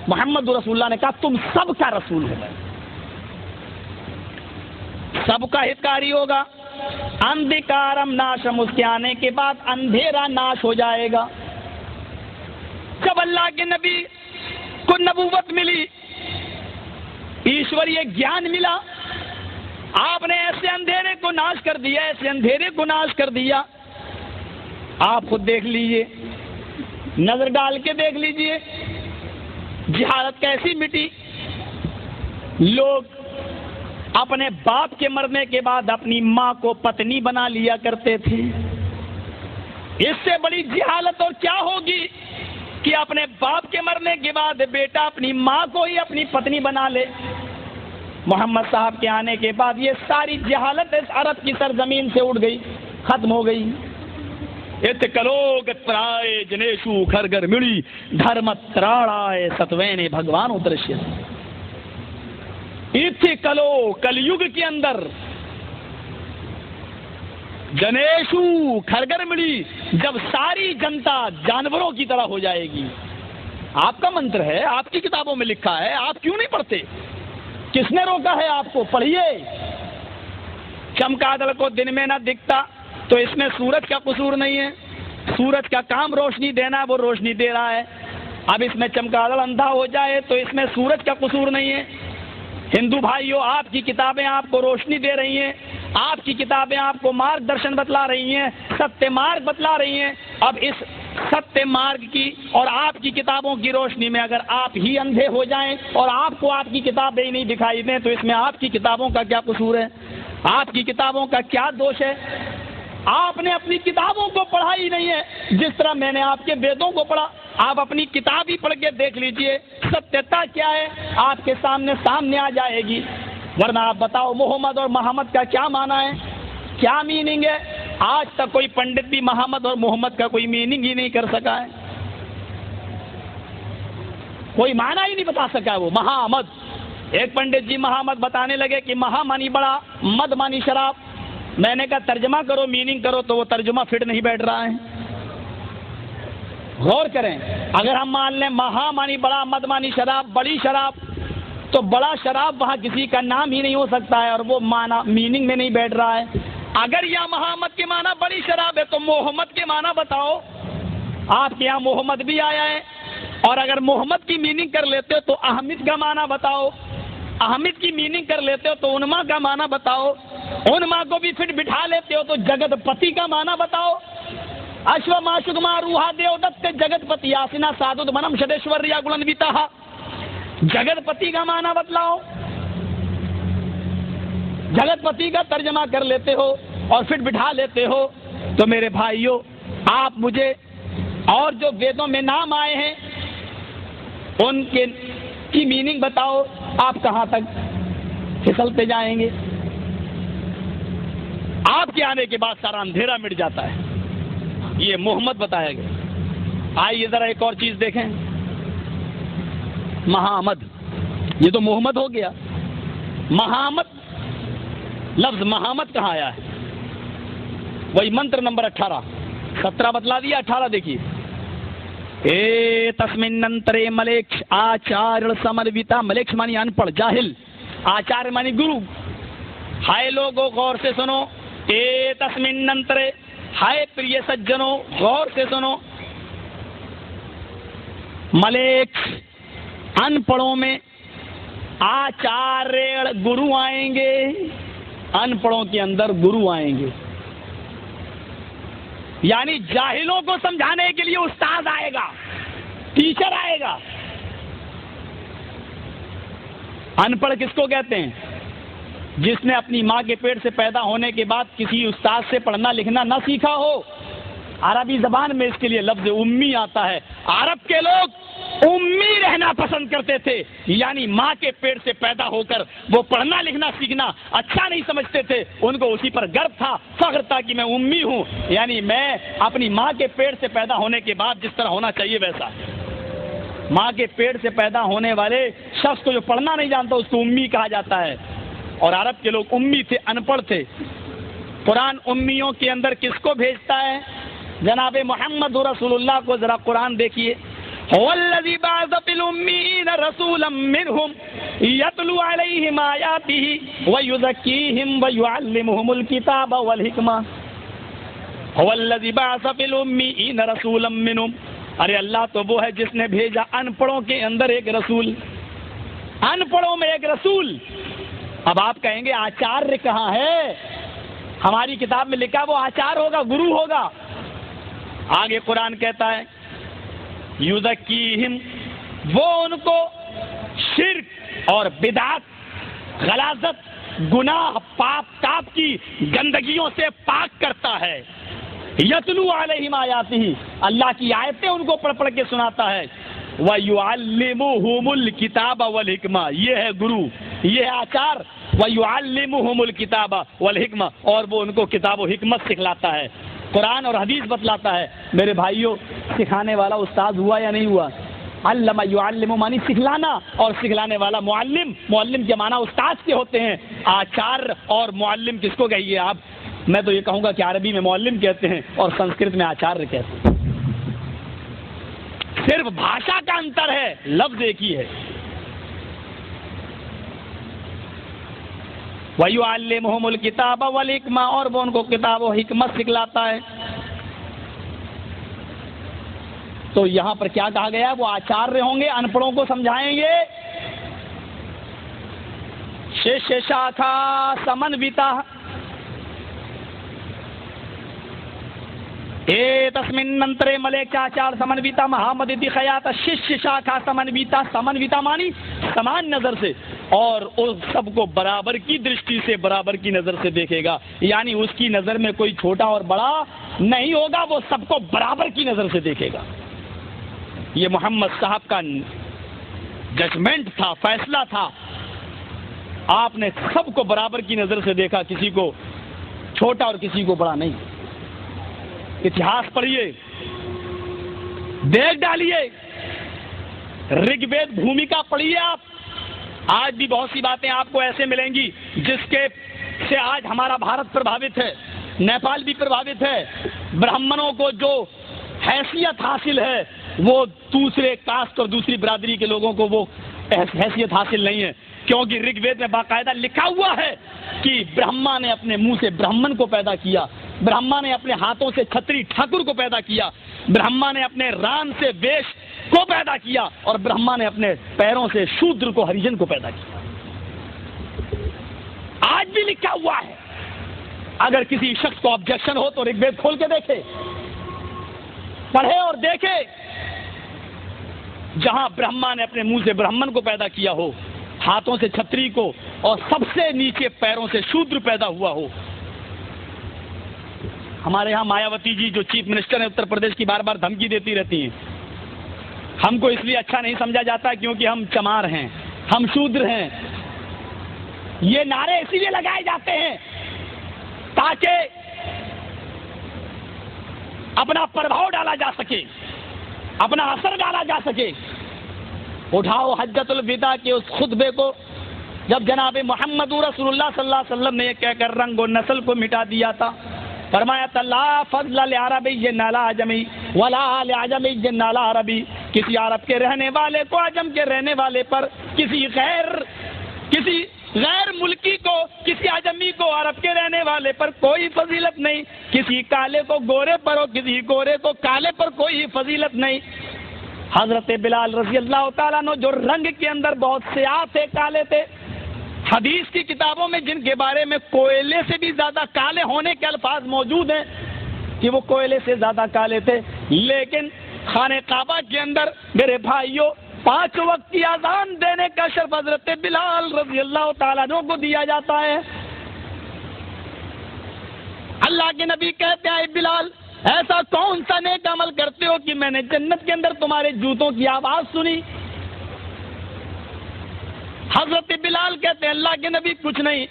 محمد رسول اللہ نے کہا تم سب کا رسول ہوں میں۔ سب کا ہتکاری ہوگا. اندھکارم ناشم، اس کے آنے کے بعد اندھیرا ناش ہو جائے گا. جب اللہ کے نبی کو نبوت ملی، ایشوریہ گیان ملا، آپ نے ایسے اندھیرے کو ناش کر دیا، ایسے اندھیرے کو ناش کر دیا. آپ خود دیکھ لیجئے، نظر ڈال کے دیکھ لیجئے جہالت کیسی مٹی. لوگ اپنے باپ کے مرنے کے بعد اپنی ماں کو پتنی بنا لیا کرتے تھے. اس سے بڑی جہالت اور کیا ہوگی کہ اپنے باپ کے مرنے کے بعد بیٹا اپنی ماں کو ہی اپنی پتنی بنا لے. محمد صاحب کے آنے کے بعد یہ ساری جہالت اس عرب کی سرزمین سے اٹھ گئی، ختم ہو گئی. کلوگترائے جنیشو کھرگر مڑی دھرمتراڑائے ستوینے بھگوانو درشیہ. کلو کلیگ کے اندر جنیشو کھرگر مڑی، جب ساری جنتا جانوروں کی طرح ہو جائے گی. آپ کا منتر ہے، آپ کی کتابوں میں لکھا ہے، آپ کیوں نہیں پڑھتے؟ کس نے روکا ہے آپ کو؟ پڑھیے. چمگادڑ کو دن میں نہ دکھتا تو اس میں سورج کا قصور نہیں ہے. سورج کا کام روشنی دینا، وہ روشنی دے رہا ہے. اب اس میں چمگادڑ اندھا ہو جائے تو اس میں سورج کا قصور نہیں ہے. ہندو بھائیوں، آپ کی کتابیں آپ کو روشنی دے رہی ہیں، آپ کی کتابیں آپ کو مارگ درشن بتلا رہی ہیں، ستیہ مارگ بتلا رہی ہیں. اب اس ستیہ مارگ کی اور آپ کی کتابوں کی روشنی میں اگر آپ ہی اندھے ہو جائیں اور آپ کو آپ کی کتابیں ہی نہیں دکھائی دیں تو اس میں آپ کی کتابوں کا کیا قصور ہے؟ آپ کی کتابوں کا کیا دوش ہے؟ آپ نے اپنی کتابوں کو پڑھا ہی نہیں ہے جس طرح میں نے آپ کے ویدوں کو پڑھا. آپ اپنی کتاب ہی پڑھ کے دیکھ لیجئے، ستیہتا کیا ہے آپ کے سامنے آ جائے گی. ورنہ آپ بتاؤ محمد اور محمد کا کیا معنی ہے، کیا میننگ ہے؟ آج تک کوئی پنڈت بھی محمد اور محمد کا کوئی میننگ ہی نہیں کر سکا ہے، کوئی معنی ہی نہیں بتا سکا. وہ محمد، ایک پنڈت جی محمد بتانے لگے کہ مہا مانی بڑا، مد مانی شراب. میں نے کہا ترجمہ کرو، میننگ کرو، تو وہ ترجمہ فٹ نہیں بیٹھ رہا ہے. غور کریں، اگر ہم مان لیں مہا مانی بڑا، مد مانی شراب، بڑی شراب، تو بڑا شراب وہاں کسی کا نام ہی نہیں ہو سکتا ہے اور وہ معنی میننگ میں نہیں بیٹھ رہا ہے. اگر یہ محمد کے معنی بڑی شراب ہے تو محمد کے معنی بتاؤ. آپ کے یہاں محمد بھی آیا ہے، اور اگر محمد کی میننگ کر لیتے ہو تو احمد کا معنی بتاؤ. احمد کی میننگ کر لیتے ہو تو انما کا معنی بتاؤ. انما کو بھی فٹ بٹھا لیتے ہو تو جگت پتی کا معنی بتاؤ. اشو ماشگما روحا دیو دت جگت پتی آسنا سادھت منم شدیشور یا گلنویتا. جگت پتی کا معنی بتلاؤ. جگت پتی کا ترجمہ کر لیتے ہو اور فٹ بٹھا لیتے ہو. تو میرے بھائیوں، آپ مجھے اور جو ویدوں میں نام آئے ہیں ان کی میننگ بتاؤ. آپ کہاں تک پھسلتے جائیں گے؟ آپ کے آنے کے بعد سارا اندھیرا مٹ جاتا ہے. یہ محمد بتایا گیا. آئیے ذرا ایک اور چیز دیکھیں. محمد، یہ تو محمد ہو گیا. محمد، لفظ محمد کہاں آیا ہے؟ وہی منتر نمبر 18، 17 بتلا دیا، 18 دیکھیے. اے تسمننترے ملیکش آچار سمرویتا. ملیکش مانی ان پڑھ، جاہل. آچار مانی گرو. ہائے لوگو غور سے سنو. اے تسمننترے، ہائے پریے سجنوں غور سے سنو. ملیکش ان پڑھوں میں آچاریہ گرو آئیں گے. ان پڑھوں کے اندر گرو آئیں گے، یعنی جاہلوں کو سمجھانے کے لیے استاد آئے گا، ٹیچر آئے گا. ان پڑھ کس کو کہتے ہیں؟ جس نے اپنی ماں کے پیٹ سے پیدا ہونے کے بعد کسی استاد سے پڑھنا لکھنا نہ سیکھا ہو. عربی زبان میں اس کے لیے لفظ امی آتا ہے. عرب کے لوگ امی رہنا پسند کرتے تھے، یعنی ماں کے پیٹ سے پیدا ہو کر وہ پڑھنا لکھنا سیکھنا اچھا نہیں سمجھتے تھے. ان کو اسی پر گرو تھا، فخر تھا کہ میں امی ہوں، یعنی میں اپنی ماں کے پیٹ سے پیدا ہونے کے بعد جس طرح ہونا چاہیے ویسا. ماں کے پیٹ سے پیدا ہونے والے شخص کو جو پڑھنا نہیں جانتا اس کو امی کہا جاتا ہے. اور عرب کے لوگ امی تھے، ان پڑھ تھے. قرآن امیوں کے اندر کس کو بھیجتا ہے؟ جناب محمد رسول اللہ کو ذرا قرآن دیکھیے. هو الذي بعث في الأميين رسولا منهم يتلو عليهم آياته ويزكيهم ويعلمهم الكتاب والحكمة هو الذي بعث في الأميين رسولا منهم. ارے اللہ تو وہ ہے جس نے بھیجا ان پڑھوں کے اندر ایک رسول، ان پڑھوں میں ایک رسول. اب آپ کہیں گے آچاریہ کہاں ہے؟ ہماری کتاب میں لکھا وہ آچار ہوگا، گرو ہوگا. آگے قرآن کہتا ہے یزکیہم، وہ ان کو شرک اور بدعت، غلاظت، گناہ، پاپ تاپ کی گندگیوں سے پاک کرتا ہے. یتلو علیہم آیاتہ، اللہ کی آیتیں ان کو پڑھ پڑھ کے سناتا ہے. وَيُعَلِّمُهُمُ الْكِتَابَ وَالْحِکْمَةَ، یہ ہے گرو، یہ ہے آچار. وَيُعَلِّمُهُمُ الْكِتَابَ وَالْحِکْمَةَ، اور وہ ان کو کتاب و حکمت سکھلاتا ہے، قرآن اور حدیث بتلاتا ہے. میرے بھائیوں، سکھانے والا استاد ہوا یا نہیں ہوا؟ علم یعلم معنی سکھلانا، اور سکھلانے والا معلم. معلم کے معنی استاد کے ہوتے ہیں. آچار اور معلم کس کو کہیے آپ؟ میں تو یہ کہوں گا کہ عربی میں معلم کہتے ہیں اور سنسکرت میں آچاریہ کہتے ہیں. صرف بھاشا کا انتر ہے، لفظ ایک ہی ہے. وَيُعَلِّمُهُمُ الْكِتَابَ وَالْحِکْمَةَ، اور وہ ان کو کتاب و حکمت سکھلاتا ہے. تو یہاں پر کیا کہا گیا ہے؟ وہ آچاریہ ہوں گے، ان پڑھوں کو سمجھائیں گے. شیشہ شاکھا سمنویتا تسمن منترے ملے چاچار سمنویتا مہامدتی خیات شیشہ شاکھا سمنویتا. سمنویتا مانی سمان نظر سے، اور اس سب کو برابر کی درشٹی سے، برابر کی نظر سے دیکھے گا. یعنی اس کی نظر میں کوئی چھوٹا اور بڑا نہیں ہوگا، وہ سب کو برابر کی نظر سے دیکھے گا. یہ محمد صاحب کا ججمنٹ تھا، فیصلہ تھا. آپ نے سب کو برابر کی نظر سے دیکھا، کسی کو چھوٹا اور کسی کو بڑا نہیں. اتہاس پڑھیے، دیکھ ڈالیے، رگ وید بھومکا پڑھیے. آپ آج بھی بہت سی باتیں آپ کو ایسے ملیں گی جس کے سے آج ہمارا بھارت پربھاوت ہے، نیپال بھی پربھاوت ہے. برہمنوں کو جو حیثیت حاصل ہے وہ دوسرے کاسٹ اور دوسری برادری کے لوگوں کو وہ حیثیت حاصل نہیں ہے، کیونکہ رگ وید میں باقاعدہ لکھا ہوا ہے کہ برہما نے اپنے منہ سے برہمن کو پیدا کیا، برہما نے اپنے ہاتھوں سے چھتری ٹھاکر کو پیدا کیا، برہما نے اپنے ران سے ویش کو پیدا کیا، اور برہما نے اپنے پیروں سے شودر کو ہریجن کو پیدا کیا. آج بھی لکھا ہوا ہے. اگر کسی شخص کو آبجیکشن ہو تو رگ وید کھول کے دیکھے، پڑھے اور دیکھے. جہاں برہما نے اپنے منہ سے برہمن کو پیدا کیا ہو، ہاتھوں سے چھتری کو، اور سب سے نیچے پیروں سے شودر پیدا ہوا ہو. ہمارے ہاں مایاوتی جی جو چیف منسٹر ہیں اتر پردیش کی، بار بار دھمکی دیتی رہتی ہیں. ہم کو اس لیے اچھا نہیں سمجھا جاتا کیونکہ ہم چمار ہیں، ہم شودر ہیں. یہ نعرے اسی لیے لگائے جاتے ہیں تاکہ اپنا پربھاؤ ڈالا جا سکے، اپنا اثر ڈالا جا سکے. اٹھاؤ حجۃ الوداع کے اس خطبے کو جب جناب محمد رسول اللہ صلی اللہ علیہ وسلم نے یہ کہہ کر رنگ و نسل کو مٹا دیا تھا. فرمایا تھا لا فضل لعربی علی عجمی ولا لعجمی علی عربی. کسی عرب کے رہنے والے کو عجم کے رہنے والے پر، کسی غیر ملکی کو، کسی عجمی کو عرب کے رہنے والے پر کوئی فضیلت نہیں. کسی کالے کو گورے پر اور کسی گورے کو کالے پر کوئی فضیلت نہیں. حضرت بلال رضی اللہ تعالیٰ عنہ جو رنگ کے اندر بہت سیاہ تھے، کالے تھے، حدیث کی کتابوں میں جن کے بارے میں کوئلے سے بھی زیادہ کالے ہونے کے الفاظ موجود ہیں کہ وہ کوئلے سے زیادہ کالے تھے، لیکن خانہ کعبہ کے اندر میرے بھائیوں 5 وقت کی اذان دینے کا شرف حضرت بلال رضی اللہ تعالیٰ عنہ کو دیا جاتا ہے. اللہ کے نبی کہتے ہیں بلال ایسا کون سا نیک عمل کرتے ہو کہ میں نے جنت کے اندر تمہارے جوتوں کی آواز سنی؟ حضرت بلال کہتے ہیں اللہ کے نبی کچھ نہیں،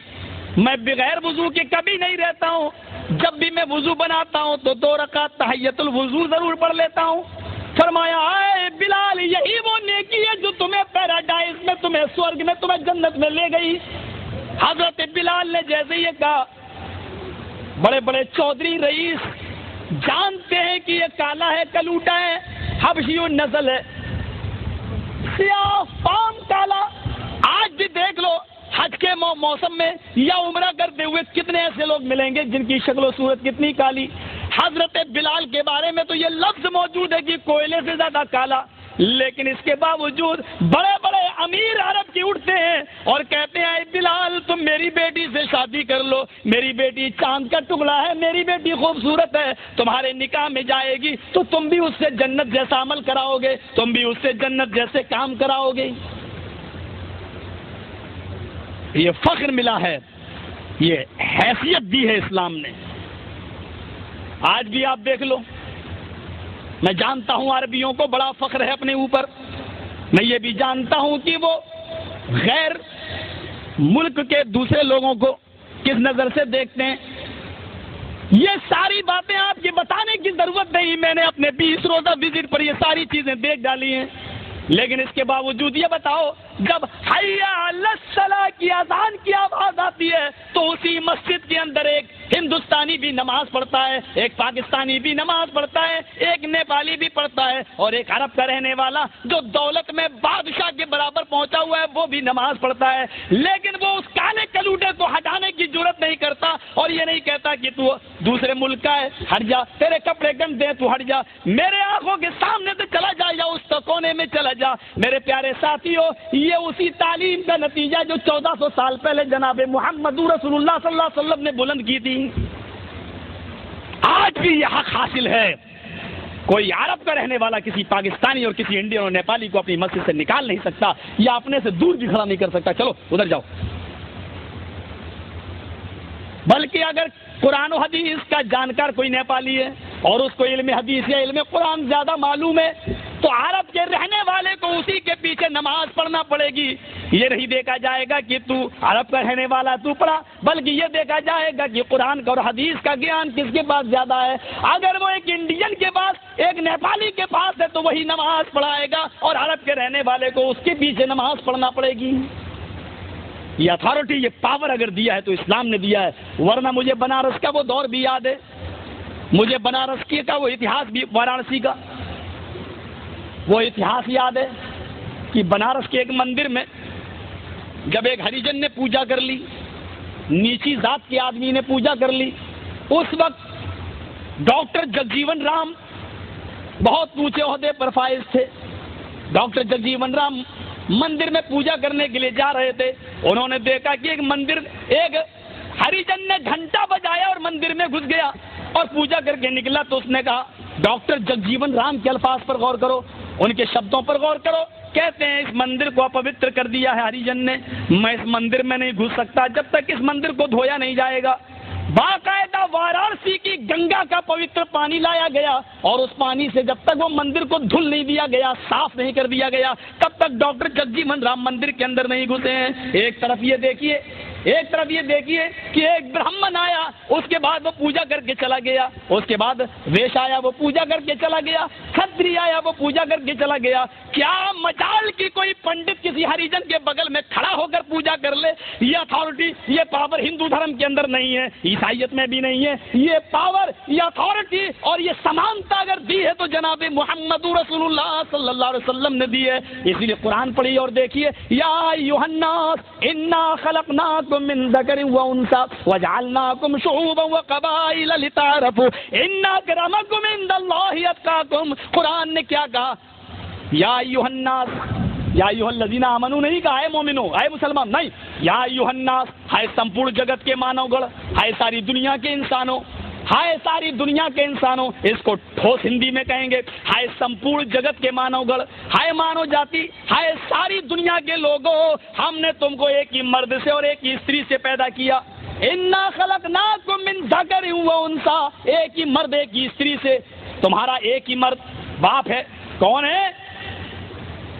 میں بغیر وضو کے کبھی نہیں رہتا ہوں. جب بھی میں وضو بناتا ہوں تو 2 رکعت تحیۃ الوضو ضرور پڑھ لیتا ہوں. فرمایا اے بلال یہی وہ نیکی ہے جو تمہیں پیراڈائز میں، تمہیں سورگ میں، تمہیں جنت میں لے گئی. حضرت بلال نے جیسے یہ کہا، بڑے بڑے چودھری رئیس جانتے ہیں کہ یہ کالا ہے، کلوٹا ہے، حبشی نسل ہے، سیاہ فام کالا. آج بھی دیکھ لو حج کے موسم میں یا عمرہ کرتے ہوئے کتنے ایسے لوگ ملیں گے جن کی شکل و صورت کتنی کالی. حضرت بلال کے بارے میں تو یہ لفظ موجود ہے کہ کوئلے سے زیادہ کالا، لیکن اس کے باوجود بڑے بڑے امیر عرب کی اٹھتے ہیں اور کہتے ہیں اے بلال تم میری بیٹی سے شادی کر لو، میری بیٹی چاند کا ٹکڑا ہے، میری بیٹی خوبصورت ہے، تمہارے نکاح میں جائے گی تو تم بھی اس سے جنت جیسا عمل کراؤ گے، تم بھی اس سے جنت جیسے کام کراؤ گے. یہ فخر ملا ہے، یہ حیثیت دی ہے اسلام نے. آج بھی آپ دیکھ لو، میں جانتا ہوں عربیوں کو بڑا فخر ہے اپنے اوپر، میں یہ بھی جانتا ہوں کہ وہ غیر ملک کے دوسرے لوگوں کو کس نظر سے دیکھتے ہیں. یہ ساری باتیں آپ کی بتانے کی ضرورت نہیں، میں نے اپنے 20 روزہ وزٹ پر یہ ساری چیزیں دیکھ ڈالی ہیں. لیکن اس کے باوجود یہ بتاؤ، جب حی علی الصلاۃ کی اذان کی آواز آتی ہے تو اسی مسجد کے اندر ایک ہندوستانی بھی نماز پڑھتا ہے، ایک پاکستانی بھی نماز پڑھتا ہے، ایک نیپالی بھی پڑھتا ہے، اور ایک عرب کا رہنے والا جو دولت میں بادشاہ کے برابر پہنچا ہوا ہے وہ بھی نماز پڑھتا ہے. لیکن وہ اس کالے کلوٹے کو ہٹانے کی جرت نہیں کرتا اور یہ نہیں کہتا کہ تو دوسرے ملک کا ہے، ہٹ جا، تیرے کپڑے گندے ہیں، تو ہٹ جا، میرے آنکھوں کے سامنے سے چلا جا یا اس کونے میں چلا جا. میرے پیارے ساتھیو، یہ اسی تعلیم کا نتیجہ جو 1400 سال پہلے جناب محمد رسول اللہ صلی اللہ علیہ وسلم نے بلند کی تھی. آج بھی یہ حق حاصل ہے. کوئی عرب کا رہنے والا کسی پاکستانی اور کسی انڈین اور نیپالی کو اپنی مسجد سے نکال نہیں سکتا یا اپنے سے دور بھی کھڑا نہیں کر سکتا. چلو ادھر جاؤ. بلکہ اگر قرآن و حدیث کا جانکار کوئی نیپالی ہے اور اس کو علم حدیث یا علم قرآن زیادہ معلوم ہے تو عرب کے رہنے والے کو اسی کے پیچھے نماز پڑھنا پڑے گی. یہ نہیں دیکھا جائے گا کہ تو عرب کا رہنے والا تو پڑھا، بلکہ یہ دیکھا جائے گا کہ قرآن کا اور حدیث کا گیان کس کے پاس زیادہ ہے. اگر وہ ایک انڈین کے پاس، ایک نیپالی کے پاس ہے تو وہی نماز پڑھائے گا اور عرب کے رہنے والے کو اس کے پیچھے نماز پڑھنا پڑے گی. یہ اتھارٹی، یہ پاور اگر دیا ہے تو اسلام نے دیا ہے. ورنہ مجھے بنارس کا وہ دور بھی یاد ہے، مجھے بنارس کا وہ اتہاس بھی، وارانسی کا وہ اتہاس یاد ہے کہ بنارس کے ایک مندر میں جب ایک ہریجن نے پوجا کر لی، نیچی ذات کے آدمی نے پوجا کر لی، اس وقت ڈاکٹر جگجیون رام بہت اونچے عہدے پر فائز تھے. ڈاکٹر جگجیون رام مندر میں پوجا کرنے کے لیے جا رہے تھے. انہوں نے دیکھا کہ ایک ہریجن نے گھنٹا بجایا اور مندر میں گھس گیا اور پوجا کر کے نکلا. تو اس نے کہا ڈاکٹر جگجیون رام کے الفاظ پر غور کرو، ان کے شبدوں پر غور کرو. کہتے ہیں اس مندر کو اپوتر کر دیا ہے ہریجن نے، میں اس مندر میں نہیں گھس سکتا جب تک اس مندر کو دھویا نہیں جائے گا. باقاعدہ وارانسی کی گنگا کا پوتر پانی لایا گیا اور اس پانی سے جب تک وہ مندر کو دھل نہیں دیا گیا، صاف نہیں کر دیا گیا، تب تک ڈاکٹر جگجیون رام مندر کے اندر نہیں گھسے ہیں. ایک طرف یہ دیکھیے کہ ایک برہمن آیا، اس کے بعد وہ پوجا کر کے چلا گیا، اس کے بعد ویش آیا، وہ پوجا کر کے چلا گیا، کھتری آیا، وہ پوجا کر کے چلا گیا. کیا مجال کی کوئی پنڈت کسی ہریجن کے بغل میں کھڑا ہو کر پوجا کر لے؟ یہ اتھارٹی، یہ پاور ہندو دھرم کے اندر نہیں ہے، عیسائیت میں بھی نہیں ہے. یہ پاور، یہ اتھارٹی اور یہ سمانتا اگر دی ہے تو جناب محمد رسول اللہ صلی اللہ علیہ وسلم نے دی ہے. اسی لیے قرآن پڑھیے اور دیکھیے، یا ایھا الناس انا خلقناکم من ذکر و انثی وجعلناکم شعوبا وقبائل لتعارفوا ان اکرمکم عند اللہ اتقاکم. قرآن نے کیا کہا؟ یا ایھا الناس، یا ایھا الذین آمنوا نہیں کہا اے مومنو، اے مسلمان، نہیں، یا ایھا الناس ہے سمپور جگت کے مانو گڑ، ہے ساری دنیا کے انسانوں، ہائے ساری دنیا کے انسانوں. اس کو ٹھوس ہندی میں کہیں گے ہائے سمپور جگت کے مانو گڑ، ہائے مانو جاتی، ہائے ساری دنیا کے لوگوں، ہم نے تم کو ایک ہی مرد سے اور ایک ہی استری سے پیدا کیا. انا خلقناکم من ذکر و انثی، ایک ہی مرد ایک ہی استری سے. تمہارا ایک ہی مرد باپ ہے، کون ہے؟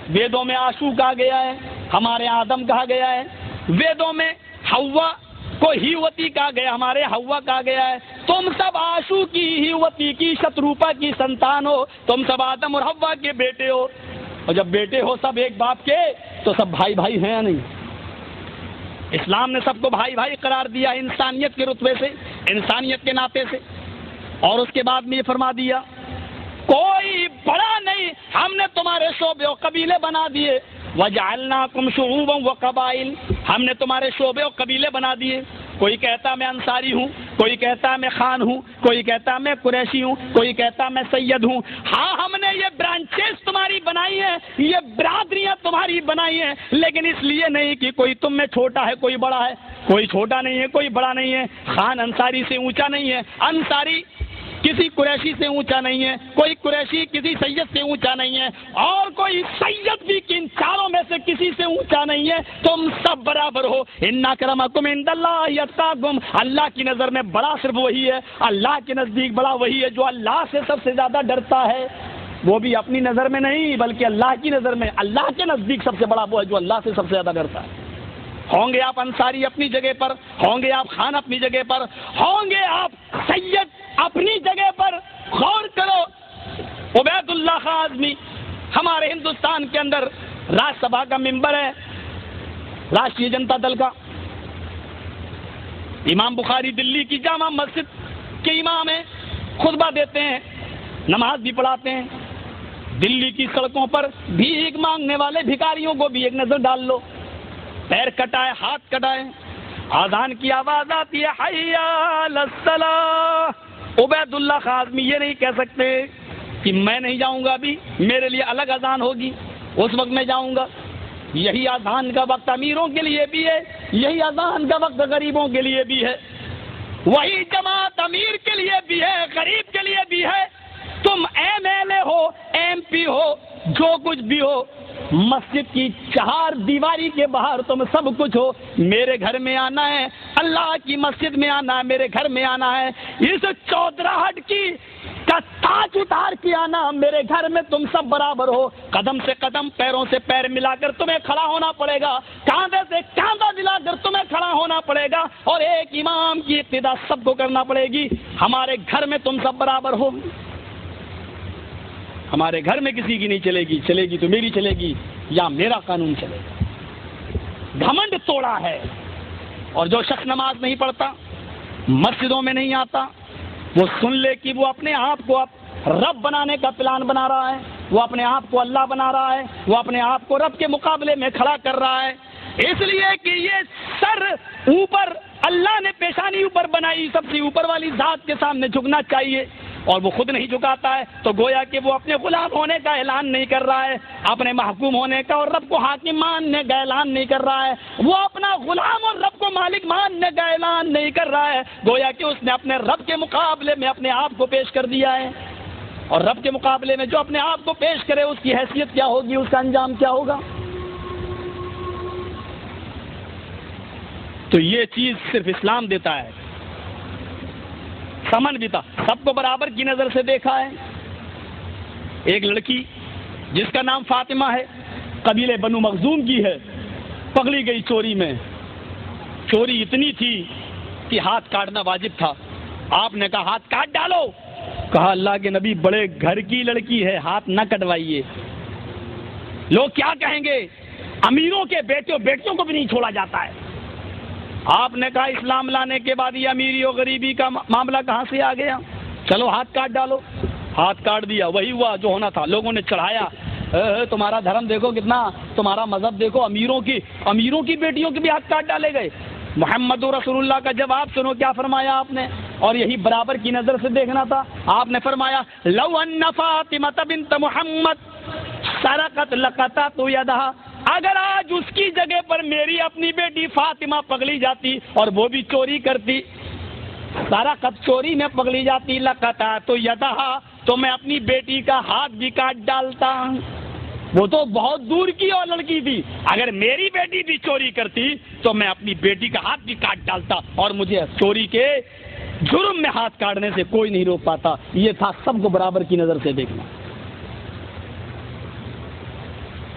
ویدوں میں آشو کہا گیا ہے، ہمارے آدم کہا گیا ہے. ویدوں میں ہوا کو ہیوتی کہا گیا، ہمارے ہوا کہا گیا ہے. تم سب آشو کی، ہیوتی کی، شتروپا کی سنتان ہو، تم سب آدم اور ہوا کے بیٹے ہو. اور جب بیٹے ہو سب ایک باپ کے تو سب بھائی بھائی ہیں یا نہیں؟ اسلام نے سب کو بھائی بھائی قرار دیا انسانیت کے رتبے سے، انسانیت کے ناطے سے. اور اس کے بعد میں یہ فرما دیا کوئی بڑا نہیں، ہم نے تمہارے شعبے و قبیلے بنا دیے. وَجَعَلْنَاكُمْ شُعُوبًا وَقَبَائِلَ, ہم نے تمہارے شعبے و قبیلے بنا دیے. کوئی کہتا میں انصاری ہوں, کوئی کہتا میں خان ہوں, کوئی کہتا میں قریشی ہوں, کوئی کہتا میں سید ہوں. ہاں ہم نے یہ برانچز تمہاری بنائی ہیں, یہ برادریاں تمہاری بنائی ہیں, لیکن اس لیے نہیں کہ کوئی تم میں چھوٹا ہے کوئی بڑا ہے. کوئی چھوٹا نہیں ہے کوئی بڑا نہیں ہے. خان انصاری سے اونچا نہیں ہے, انصاری کسی قریشی سے اونچا نہیں ہے, کوئی قریشی کسی سید سے اونچا نہیں ہے, اور کوئی سید بھی ان چاروں میں سے کسی سے اونچا نہیں ہے. تم سب برابر ہو. ان اکرمکم عند اللہ اتقاکم, اللہ کی نظر میں بڑا صرف وہی ہے, اللہ کے نزدیک بڑا وہی ہے جو اللہ سے سب سے زیادہ ڈرتا ہے. وہ بھی اپنی نظر میں نہیں بلکہ اللہ کی نظر میں. اللہ کے نزدیک سب سے بڑا وہ ہے جو اللہ سے سب سے زیادہ ڈرتا ہے. ہوں گے آپ انصاری اپنی جگہ پر, ہوں گے آپ خان اپنی جگہ پر, ہوں گے آپ سید اپنی جگہ پر. غور کرو, عبید اللہ خان اعظمی ہمارے ہندوستان کے اندر راج سبھا کا ممبر ہے, راشٹریہ جنتا دل کا. امام بخاری دلی کی جامع مسجد کے امام ہیں, خطبہ دیتے ہیں, نماز بھی پڑھاتے ہیں. دلی کی سڑکوں پر بھیک مانگنے والے بھکاریوں کو بھی ایک نظر ڈال لو, پیر کٹائے ہاتھ کٹائے, آذان کی آواز آتی ہے حی علی الصلاۃ. عبید اللہ خان اعظمی یہ نہیں کہہ سکتے کہ میں نہیں جاؤں گا, ابھی میرے لیے الگ اذان ہوگی, اس وقت میں جاؤں گا. یہی اذان کا وقت امیروں کے لیے بھی ہے, یہی اذان کا وقت غریبوں کے لیے بھی ہے, وہی جماعت امیر کے لیے بھی ہے غریب کے لیے بھی ہے. تم ایم ایل اے ہو, ایم پی ہو, جو کچھ بھی ہو, مسجد کی چہار دیواری کے باہر تم سب کچھ ہو. میرے گھر میں آنا ہے, اللہ کی مسجد میں آنا ہے, میرے گھر میں آنا ہے, اس چودراہٹ کی کا تاج اتار کے آنا, میرے گھر میں تم سب برابر ہو. قدم سے قدم, پیروں سے پیر ملا کر تمہیں کھڑا ہونا پڑے گا, کاندھے سے کاندھا ملا کر تمہیں کھڑا ہونا پڑے گا, اور ایک امام کی اقتدا سب کو کرنا پڑے گی. ہمارے گھر میں تم سب برابر ہو. ہمارے گھر میں کسی کی نہیں چلے گی, چلے گی تو میری چلے گی, یا میرا قانون چلے گا. گھمنڈ توڑا ہے. اور جو شخص نماز نہیں پڑھتا, مسجدوں میں نہیں آتا, وہ سن لے کہ وہ اپنے آپ کو اب رب بنانے کا پلان بنا رہا ہے, وہ اپنے آپ کو اللہ بنا رہا ہے, وہ اپنے آپ کو رب کے مقابلے میں کھڑا کر رہا ہے. اس لیے کہ یہ سر اوپر, اللہ نے پیشانی اوپر بنائی, سب سے اوپر والی ذات کے سامنے جھکنا چاہیے, اور وہ خود نہیں جھکاتا ہے تو گویا کہ وہ اپنے غلام ہونے کا اعلان نہیں کر رہا ہے, اپنے محکوم ہونے کا اور رب کو حاکم ماننے کا اعلان نہیں کر رہا ہے, وہ اپنا غلام اور رب کو مالک ماننے کا اعلان نہیں کر رہا ہے. گویا کہ اس نے اپنے رب کے مقابلے میں اپنے آپ کو پیش کر دیا ہے, اور رب کے مقابلے میں جو اپنے آپ کو پیش کرے اس کی حیثیت کیا ہوگی, اس کا انجام کیا ہوگا. تو یہ چیز صرف اسلام دیتا ہے. سمن بھی تھا, سب کو برابر کی نظر سے دیکھا ہے. ایک لڑکی جس کا نام فاطمہ ہے, قبیلے بنو مخزوم کی ہے, پکڑی گئی چوری میں. چوری اتنی تھی کہ ہاتھ کاٹنا واجب تھا. آپ نے کہا ہاتھ کاٹ ڈالو. کہا اللہ کے نبی بڑے گھر کی لڑکی ہے, ہاتھ نہ کٹوائیے, لوگ کیا کہیں گے. امیروں کے بیٹیوں کو بھی نہیں چھوڑا جاتا ہے. آپ نے کہا اسلام لانے کے بعد یہ امیری اور غریبی کا معاملہ کہاں سے آ گیا, چلو ہاتھ کاٹ ڈالو. ہاتھ کاٹ دیا, وہی ہوا جو ہونا تھا. لوگوں نے چڑھایا, تمہارا دھرم دیکھو کتنا, تمہارا مذہب دیکھو, امیروں کی بیٹیوں کے بھی ہاتھ کاٹ ڈالے گئے. محمد رسول اللہ کا جواب سنو, کیا فرمایا آپ نے, اور یہی برابر کی نظر سے دیکھنا تھا. آپ نے فرمایا لو ان فاطمہ بنت محمد سرقت لقطعت یدہا, اگر آج اس کی جگہ پر میری اپنی بیٹی فاطمہ پکڑی جاتی اور وہ بھی چوری کرتی, سرقت چوری میں پکڑی جاتی, لقطعت یدہا تو میں اپنی بیٹی کا ہاتھ بھی کاٹ ڈالتا. وہ تو بہت دور کی اور لڑکی تھی, اگر میری بیٹی بھی چوری کرتی تو میں اپنی بیٹی کا ہاتھ بھی کاٹ ڈالتا, اور مجھے چوری کے جرم میں ہاتھ کاٹنے سے کوئی نہیں روک پاتا. یہ تھا سب کو برابر کی نظر سے دیکھنا.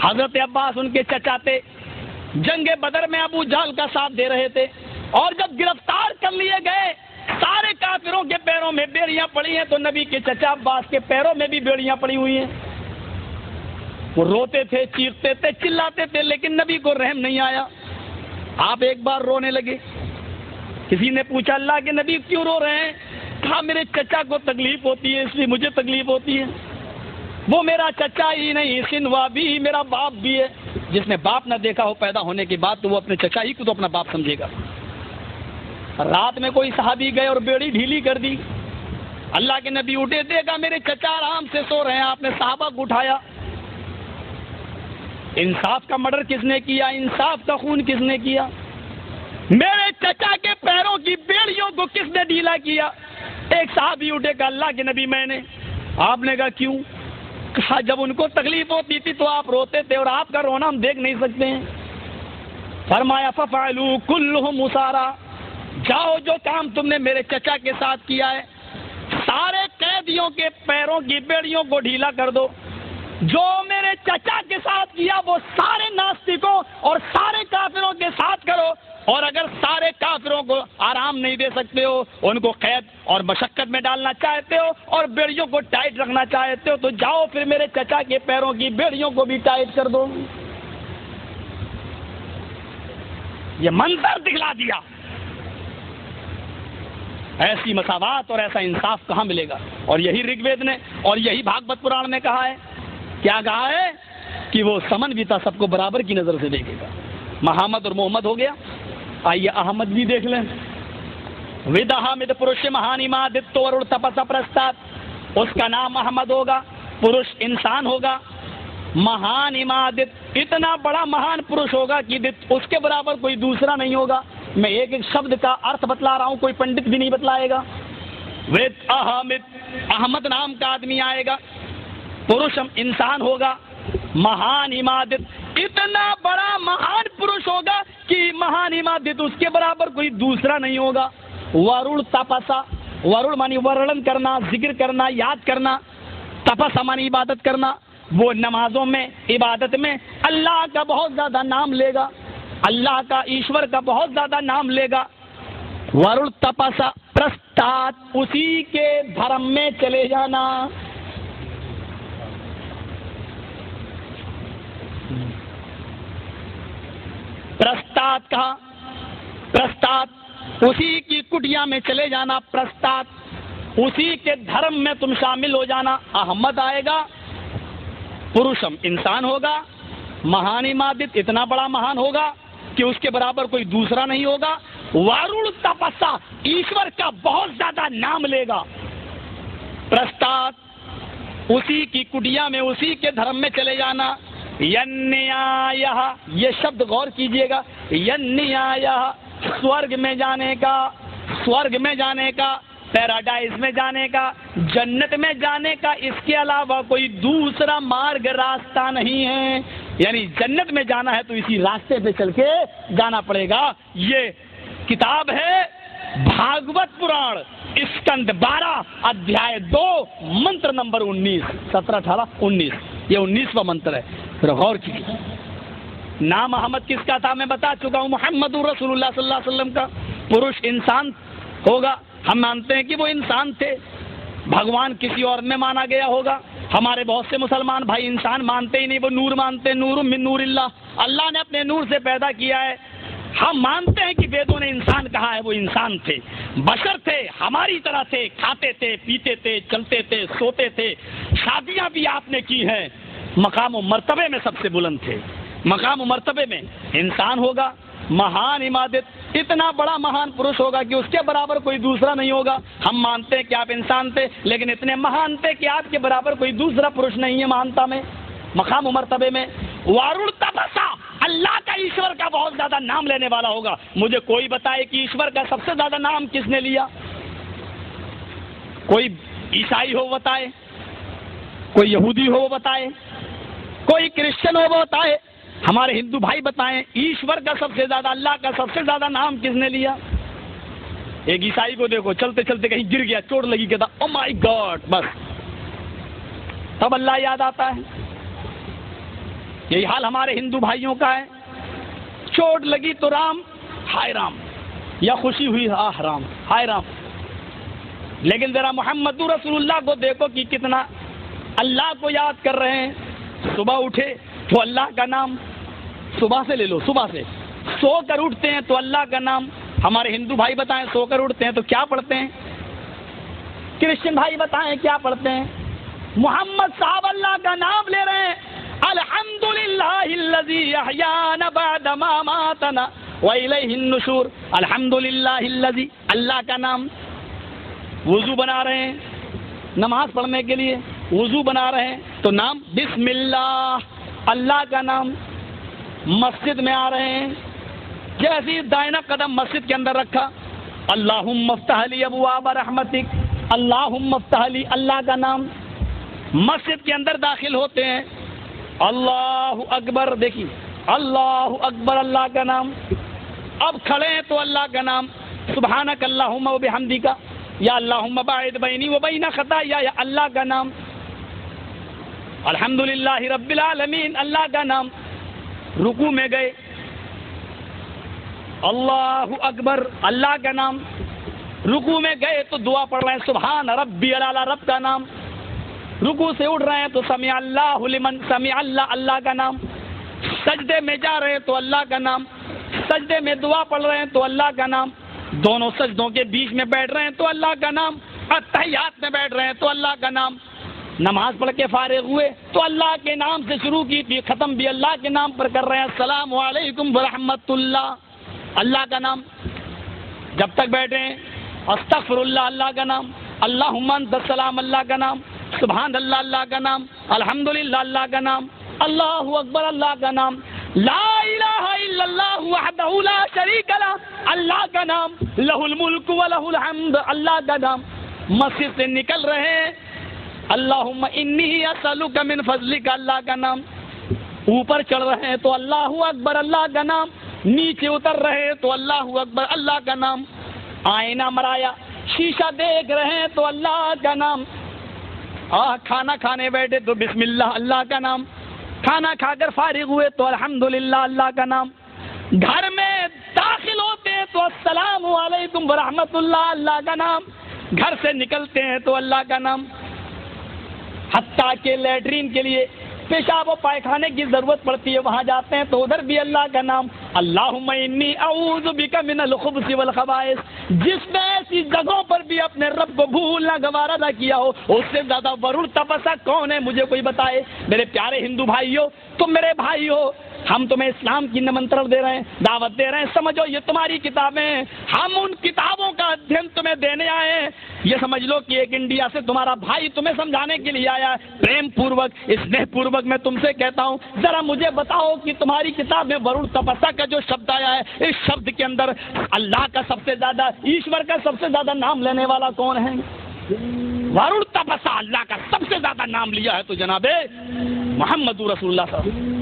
حضرت عباس ان کے چچا تھے, جنگ بدر میں ابو جہل کا ساتھ دے رہے تھے, اور جب گرفتار کر لیے گئے سارے کافروں کے پیروں میں بیڑیاں پڑی ہیں, تو نبی کے چچا عباس کے پیروں میں بھی بیڑیاں پڑی ہوئی ہیں. وہ روتے تھے, چیختے تھے, چلاتے تھے, لیکن نبی کو رحم نہیں آیا. آپ ایک بار رونے لگے. کسی نے پوچھا اللہ کے نبی کیوں رو رہے ہیں؟ کہا میرے چچا کو تکلیف ہوتی ہے اس لیے مجھے تکلیف ہوتی ہے. وہ میرا چچا ہی نہیں سنوا بھی میرا باپ بھی ہے. جس نے باپ نہ دیکھا ہو پیدا ہونے کے بعد تو وہ اپنے چچا ہی کو تو اپنا باپ سمجھے گا. رات میں کوئی صحابی گئے اور بیڑی ڈھیلی کر دی. اللہ کے نبی اٹھے, دیکھا میرے چچا آرام سے سو رہے ہیں, آپ نے صحابہ کو اٹھایا. انصاف کا مرڈر کس نے کیا؟ انصاف کا خون کس نے کیا؟ میرے چچا کے پیروں کی بیڑیوں کو کس نے ڈھیلا کیا؟ ایک صحابی اٹھے کہ اللہ کے نبی میں نے. آپ نے کہا کیوں؟ کہا جب ان کو تکلیف ہوتی تھی تو آپ روتے تھے اور آپ کا رونا ہم دیکھ نہیں سکتے ہیں. فرمایا ففعلوا كلهم اسارا, جاؤ جو کام تم نے میرے چچا کے ساتھ کیا ہے سارے قیدیوں کے پیروں کی بیڑیوں کو ڈھیلا کر دو. جو میرے چچا کے ساتھ کیا وہ سارے ناستکوں اور سارے کافروں کے ساتھ کرو, اور اگر سارے کافروں کو آرام نہیں دے سکتے ہو, ان کو قید اور مشقت میں ڈالنا چاہتے ہو اور بیڑیوں کو ٹائٹ رکھنا چاہتے ہو, تو جاؤ پھر میرے چچا کے پیروں کی بیڑیوں کو بھی ٹائٹ کر دو. یہ منظر دکھلا دیا. ایسی مساوات اور ایسا انصاف کہاں ملے گا؟ اور یہی رگ وید نے اور یہی بھاگوت پران میں کہا ہے. کیا کہا ہے؟ کہ وہ سمن بھی تھا, سب کو برابر کی نظر سے دیکھے گا. محمد اور محمد ہو گیا, آئیے احمد بھی دیکھ لیں. وداحمد پروش مہانیمادت ورڑ تپس پرستات, اس کا نام احمد ہوگا. پروش انسان ہوگا. مہان امادت اتنا بڑا مہان پروش ہوگا کہ اس کے برابر کوئی دوسرا نہیں ہوگا. میں ایک ایک شبد کا ارتھ بتلا رہا ہوں, کوئی پنڈت بھی نہیں بتلائے گا. وید احمد, احمد نام کا آدمی آئے گا. پروشم انسان ہوگا. مہان امادت اتنا بڑا مہان پروش ہوگا کہ مہان امادت اس کے برابر کوئی دوسرا نہیں ہوگا. ورڑ تپسا, ورڑ مانی ورلن کرنا, ذکر کرنا, یاد کرنا. تپسا مانی عبادت کرنا. وہ نمازوں میں عبادت میں اللہ کا بہت زیادہ نام لے گا, اللہ کا ایشور کا بہت زیادہ نام لے گا. ورڑ تپسا پرستات, اسی کے دھرم میں چلے جانا. پرستات کہا, پرستات اسی کی کٹیا میں چلے جانا. پرستات اسی کے دھرم میں تم شامل ہو جانا. احمد آئے گا. پروشم انسان ہوگا. مہان امادت اتنا بڑا مہان ہوگا کہ اس کے برابر کوئی دوسرا نہیں ہوگا. وارڑ تپسا ایشور کا بہت زیادہ نام لے گا. پرستات اسی کی کٹیا میں اسی کے دھرم میں چلے جانا. ینیایہ, یہ شبد غور کیجئے گا. ینیایہ سورگ میں جانے کا, سورگ میں جانے کا, پیراڈائز میں جانے کا, جنت میں جانے کا, اس کے علاوہ کوئی دوسرا مارگ راستہ نہیں ہے. یعنی جنت میں جانا ہے تو اسی راستے پہ چل کے جانا پڑے گا. یہ کتاب ہے بھاگوت پران, اسکند 12 ادھیائے 2 منتر نمبر 19, 17, 18, 19. یہ 19واں منتر ہے. پھر غور کیجیے. نام احمد کس کا تھا میں بتا چکا ہوں, محمد رسول اللہ صلی اللہ علیہ وسلم کا. پروش انسان ہوگا, ہم مانتے ہیں کہ وہ انسان تھے. بھگوان کسی اور میں مانا گیا ہوگا. ہمارے بہت سے مسلمان بھائی انسان مانتے ہی نہیں, وہ نور مانتے ہیں. نور من نور اللہ, اللہ نے اپنے نور سے پیدا کیا ہے. ہم مانتے ہیں کہ ویدوں نے انسان کہا ہے, وہ انسان تھے, بشر تھے, ہماری طرح تھے, کھاتے تھے, پیتے تھے, چلتے تھے, سوتے تھے, شادیاں بھی آپ نے کی ہیں. مقام و مرتبے میں سب سے بلند تھے. مقام و مرتبے میں انسان ہوگا. مہان امادت اتنا بڑا مہان پروش ہوگا کہ اس کے برابر کوئی دوسرا نہیں ہوگا. ہم مانتے ہیں کہ آپ انسان تھے, لیکن اتنے مہان تھے کہ آپ کے برابر کوئی دوسرا پروش نہیں ہے مہانتا میں, مقام و مرتبے میں. وارڑ تپسا, اللہ کا ایشور کا بہت زیادہ نام لینے والا ہوگا. مجھے کوئی بتائے کہ ایشور کا سب سے زیادہ نام کس نے لیا؟ کوئی عیسائی ہو بتائے, کوئی یہودی ہو بتائے, کوئی کرسچن ہو بتائے, ہمارے ہندو بھائی بتائیں ایشور کا سب سے زیادہ, اللہ کا سب سے زیادہ نام کس نے لیا؟ ایک عیسائی کو دیکھو, چلتے چلتے کہیں گر گیا, چوٹ لگی, کہتا او مائی گاڈ, بس تب اللہ یاد آتا ہے. یہی حال ہمارے ہندو بھائیوں کا ہے. چوٹ لگی تو رام, ہائے رام, یا خوشی ہوئی, آہ رام, ہائے رام. لیکن ذرا محمد رسول اللہ کو دیکھو کہ کتنا اللہ کو یاد کر رہے ہیں. صبح اٹھے تو اللہ کا نام, صبح سے لے لو, صبح سے سو کر اٹھتے ہیں تو اللہ کا نام. ہمارے ہندو بھائی بتائیں سو کر اٹھتے ہیں تو کیا پڑھتے ہیں؟ کرسچن بھائی بتائیں کیا پڑھتے ہیں؟ محمد صاحب اللہ کا نام لے رہے ہیں، الحمدللہ الذی احیانا بعد ما ماتنا وإلیہ النشور، الحمدللہ الذی، اللہ کا نام. وضو بنا رہے ہیں نماز پڑھنے کے لیے، وضو بنا رہے ہیں تو نام بسم اللہ، اللہ کا نام. مسجد میں آ رہے ہیں، جیسے دائنا قدم مسجد کے اندر رکھا، اللہم افتح لی ابواب رحمتک، اللہم افتح لی، اللہ کا نام. مسجد کے اندر داخل ہوتے ہیں، اللہ اکبر، دیکھیے اللہ اکبر، اللہ کا نام. اب کھڑے ہیں تو اللہ کا نام، سبحانک اللہم و بحمدک، یا اللہم باعد بینی و بین خطایا، یا اللہ کا نام. الحمدللہ رب العالمین، اللہ کا نام. رکوع میں گئے، اللہ اکبر، اللہ کا نام. رکوع میں گئے تو دعا پڑھ رہے ہیں، سبحان ربی الاعلی، رب کا نام. رکوع سے اٹھ رہے ہیں تو سمع اللہ لمن سمع اللہ، اللہ کا نام. سجدے میں جا رہے ہیں تو اللہ کا نام. سجدے میں دعا پڑھ رہے ہیں تو اللہ کا نام. دونوں سجدوں کے بیچ میں بیٹھ رہے ہیں تو اللہ کا نام. اتحیات میں بیٹھ رہے ہیں تو اللہ کا نام. نماز پڑھ کے فارغ ہوئے تو اللہ کے نام سے شروع کی تھی، ختم بھی اللہ کے نام پر کر رہے ہیں، السلام علیکم ورحمۃ اللہ، اللہ کا نام. جب تک بیٹھے ہیں استغفر اللہ، اللہ کا نام. اللہم انت السلام، اللہ کا نام. سبحان اللہ، اللہ کا نام. الحمدللہ، اللہ کا نام. اللہ اکبر، اللہ کا نام. لا الہ الا اللہ وحدہ لا شریک لہ، اللہ کا نام. لہ الملک ولہ الحمد، اللہ کا نام. مسجد سے نکل رہے ہیں، اللہم انی اسألک من فضلک، اللہ کا نام. اوپر چڑھ رہے ہیں تو اللہ اکبر، اللہ کا نام. نیچے اتر رہے ہیں تو اللہ اکبر، اللہ کا نام. آئینہ مرایا، شیشہ دیکھ رہے ہیں تو اللہ کا نام. کھانا کھانے بیٹھے تو بسم اللہ، اللہ کا نام. کھانا کھا کر فارغ ہوئے تو الحمدللہ، اللہ کا نام. گھر میں داخل ہوتے ہیں تو السلام علیکم ورحمۃ اللہ، اللہ کا نام. گھر سے نکلتے ہیں تو اللہ کا نام. حتیٰ کہ لیٹرین کے لیے، پیشاب و پائخانے کی ضرورت پڑتی ہے، وہاں جاتے ہیں تو ادھر بھی اللہ کا نام. اللہم انی اعوذ بک من الخبث والخبائث. جس نے ایسی جگہوں پر بھی اپنے رب کو بھولنا گوارا نہ کیا ہو، اس سے زیادہ ورور تپسا کون ہے، مجھے کوئی بتائے. میرے پیارے ہندو بھائیو، تم میرے بھائی ہو، ہم تمہیں اسلام کی نمنترن دے رہے ہیں، دعوت دے رہے ہیں. سمجھو یہ تمہاری کتابیں ہیں، ہم ان کتابوں کا ادھین تمہیں دینے آئے ہیں. یہ سمجھ لو کہ ایک انڈیا سے تمہارا بھائی تمہیں سمجھانے کے لیے آیا ہے. پریم پوروک، اسنیہ پوروک میں تم سے کہتا ہوں، ذرا مجھے بتاؤ کہ تمہاری کتاب میں ورور تپسا کا جو شبد آیا ہے، اس شبد کے اندر اللہ کا سب سے زیادہ، ایشور کا سب سے زیادہ نام لینے والا کون ہے؟ ورور تپسا اللہ کا سب سے زیادہ نام لیا ہے تو جناب محمد رسول اللہ صلی اللہ علیہ وسلم.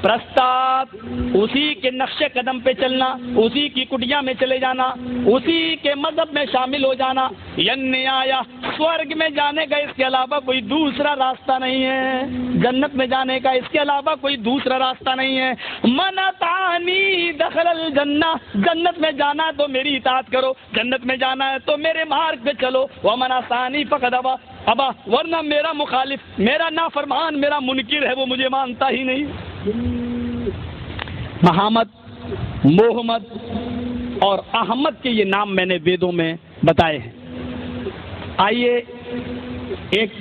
پرستاد، اسی کے نقش قدم پہ چلنا، اسی کی کٹیا میں چلے جانا، اسی کے مذہب میں شامل ہو جانا. ینی آیا، سورگ میں جانے کا اس کے علاوہ کوئی دوسرا راستہ نہیں ہے. جنت میں جانے کا اس کے علاوہ کوئی دوسرا راستہ نہیں ہے. من اطاعنی دخل الجنہ، جنت میں جانا ہے تو میری اطاعت کرو، جنت میں جانا ہے تو میرے مارگ پہ چلو. ومن عصانی فقد ابا، ورنہ میرا مخالف، میرا نافرمان، میرا منکر ہے، وہ مجھے مانتا ہی نہیں. محمد، محمد اور احمد کے یہ نام میں نے ویدوں میں بتائے ہیں. آئیے ایک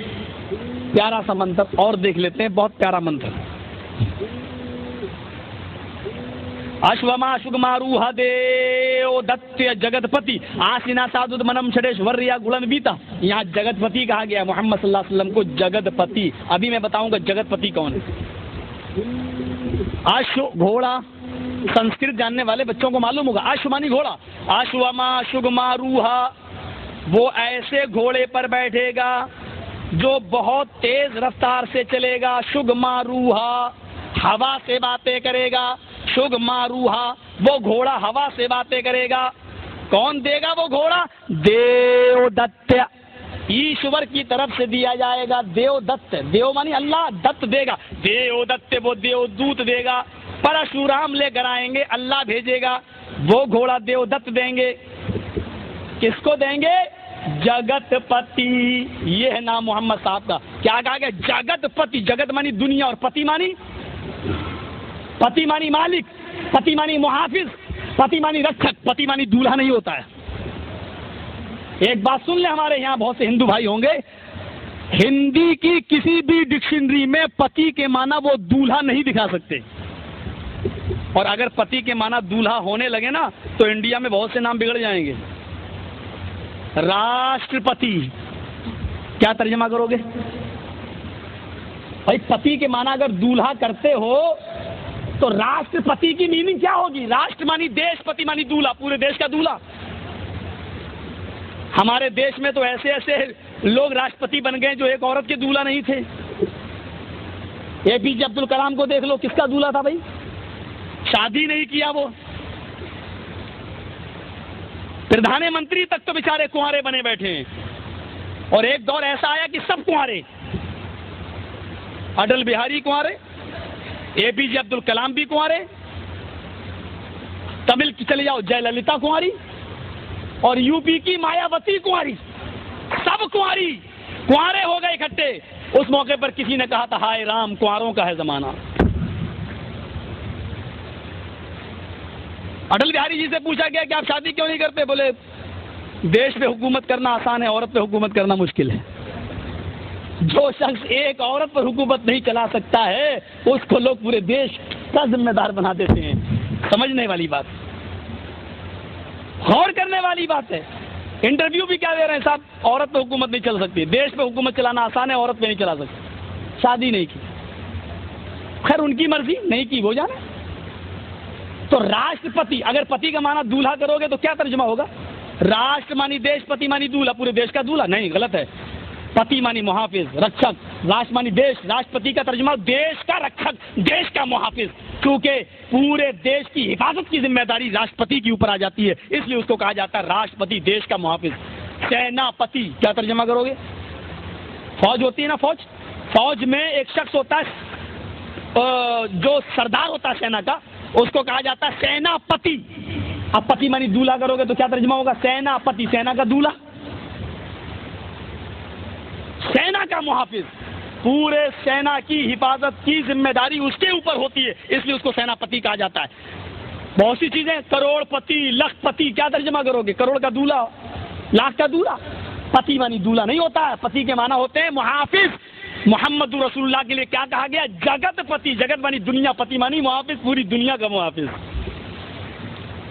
پیارا سا منتر اور دیکھ لیتے ہیں، بہت پیارا منتر. اشوما شگماروہ دیو دتیہ جگت پتی آسینا سادھت منم شریشوریا گلن بیتا. یہاں جگت پتی کہا گیا محمد صلی اللہ علیہ وسلم کو جگت پتی. ابھی میں بتاؤں گا جگت پتی کون ہے. آشو گھوڑا، سنسکرت جاننے والے بچوں کو معلوم ہوگا. آشو مانی گھوڑا. آشوما شگماروہا، وہ ایسے گھوڑے پر بیٹھے گا جو بہت تیز رفتار سے چلے گا. شگماروہا، ہوا سے باتیں کرے گا. شگماروہا، وہ گھوڑا ہوا سے باتیں کرے گا. کون دے گا وہ گھوڑا؟ دیو دتیہ، ایشور کی طرف سے دیا جائے گا. دیو دت، دیو مانی اللہ، دت دے گا. دیو دت، وہ دیو دوت دے گا. پرشورام لے کر آئیں گے، اللہ بھیجے گا. وہ گھوڑا دیو دت دیں گے. کس کو دیں گے؟ جگت پتی. یہ ہے نام محمد صاحب کا. کیا کہا گیا؟ جگت پتی. جگت مانی دنیا اور پتی مانی، پتی مانی مالک، پتی مانی محافظ، پتی مانی رکھک، پتی مانی دولہا نہیں ہوتا ہے. ایک بات سن لیں، ہمارے یہاں بہت سے ہندو بھائی ہوں گے، ہندی کی کسی بھی ڈکشنری میں پتی کے معنی وہ دولہا نہیں دکھا سکتے، اور اگر پتی کے معنی دولہا ہونے لگے نا تو انڈیا میں بہت سے نام بگڑ جائیں گے۔ راشٹرپتی کیا ترجمہ کرو گے بھائی؟ پتی کے معنی اگر دولہا کرتے ہو تو راشٹرپتی کی میننگ کیا ہوگی؟ راشٹر مانی دیش، پتی مانی دولہا، پورے دیش کا دولہا۔ ہمارے دیش میں تو ایسے ایسے لوگ راشٹرپتی بن گئے جو ایک عورت کے دولہا نہیں تھے۔ اے پی جے عبد الکلام کو دیکھ لو، کس کا دولہا تھا بھائی؟ شادی نہیں کیا وہ۔ پردھان منتری تک تو بیچارے کنوارے بنے بیٹھے ہیں، اور ایک دور ایسا آیا کہ سب کنوارے، اٹل بہاری کنوارے، اے پی جے عبد الکلام بھی کنوارے، تمل کی چلے جاؤ جے للتا کنواری، اور یو پی کی مایاوتی کنواری، سب کنواری، کنوارے ہو گئے اکٹھے۔ اس موقع پر کسی نے کہا تھا ہائے رام کنواروں کا ہے زمانہ۔ اٹل بہاری جی سے پوچھا گیا کہ آپ شادی کیوں نہیں کرتے؟ بولے دیش پہ حکومت کرنا آسان ہے، عورت پہ حکومت کرنا مشکل ہے۔ جو شخص ایک عورت پر حکومت نہیں چلا سکتا ہے اس کو لوگ پورے دیش کا ذمہ دار بنا دیتے ہیں۔ سمجھنے والی بات، غور کرنے والی بات ہے۔ انٹرویو بھی کیا دے رہے ہیں صاحب؟ عورت پہ حکومت نہیں چل سکتی، دیش پہ حکومت چلانا آسان ہے، عورت پہ نہیں چلا سکتی۔ شادی نہیں کی، خیر ان کی مرضی، نہیں کی وہ جانے۔ تو راشٹرپتی، اگر پتی کا معنی دولہا کرو گے تو کیا ترجمہ ہوگا؟ راشٹر مانی دیش، پتی مانی دولہا، پورے دیش کا دولہا نہیں، غلط ہے۔ پتی مانی محافظ، رکشک، راشٹر مانی دیش، راشٹرپتی کا ترجمہ دیش کا رکشک، دیش کا محافظ، کیونکہ پورے دیش کی حفاظت کی ذمہ داری راشٹرپتی کے اوپر آ جاتی ہے، اس لیے اس کو کہا جاتا ہے راشٹرپتی، دیش کا محافظ۔ سینا پتی کیا ترجمہ کرو گے؟ فوج ہوتی ہے نا، فوج، فوج میں ایک شخص ہوتا ہے جو سردار ہوتا ہے سینا کا، اس کو کہا جاتا ہے سینا پتی۔ اب پتی مانی دولہا کرو گے تو کیا ترجمہ ہوگا؟ سینا پتی، سینا کا دولہا، سینا کا محافظ، پورے سینا کی حفاظت کی ذمہ داری اس کے اوپر ہوتی ہے، اس لیے اس کو سینا پتی کہا جاتا ہے۔ بہت سی چیزیں، کروڑ پتی، لاکھ پتی، کیا ترجمہ کرو گے؟ کروڑ کا دولہا، لاکھ کا دولہا۔ پتی مانی دولہا نہیں ہوتا ہے، پتی کے معنی ہوتے ہیں محافظ۔ محمد رسول اللہ کے لیے کیا کہا گیا؟ جگت پتی، جگت مانی دنیا، پتی مانی محافظ، پوری دنیا کا محافظ،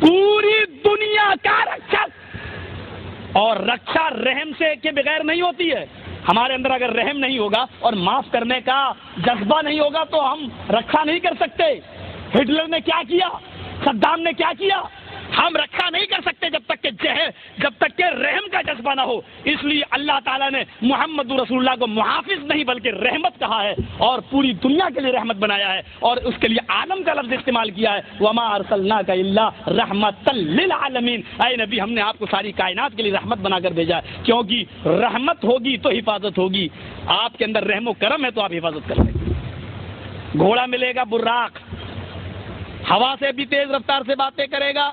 پوری دنیا کا رکشک۔ اور رکشا رحم سے کے بغیر نہیں ہوتی ہے۔ ہمارے اندر اگر رحم نہیں ہوگا اور معاف کرنے کا جذبہ نہیں ہوگا تو ہم رکشا نہیں کر سکتے۔ ہٹلر نے کیا کیا؟ صدام نے کیا کیا؟ ہم رکشا نہیں کر سکتے جب تک کہ رحم کا جذبہ نہ ہو۔ اس لیے اللہ تعالیٰ نے محمد رسول اللہ کو محافظ نہیں بلکہ رحمت کہا ہے، اور پوری دنیا کے لیے رحمت بنایا ہے، اور اس کے لیے عالم کا لفظ استعمال کیا ہے، وما ارسلناک الا رحمتا للعالمین۔ اے نبی، ہم نے آپ کو ساری کائنات کے لیے رحمت بنا کر بھیجا ہے، کیونکہ رحمت ہوگی تو حفاظت ہوگی۔ آپ کے اندر رحم و کرم ہے تو آپ حفاظت کر لیں گے۔ گھوڑا ملے گا براق، ہوا سے بھی تیز رفتار سے باتیں کرے گا،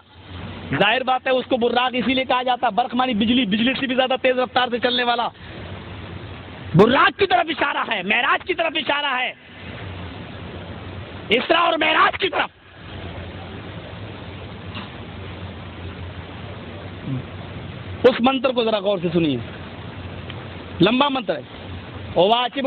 ظاہر بات ہے اس کو براق اسی لیے کہا جاتا ہے، برق مانی بجلی، بجلی سے بھی زیادہ تیز رفتار سے چلنے والا۔ براق کی طرف اشارہ ہے، معراج کی طرف اشارہ ہے، اسراء اور معراج کی طرف۔ اس منتر کو ذرا غور سے سنیے، لمبا منتر ہے۔ واچب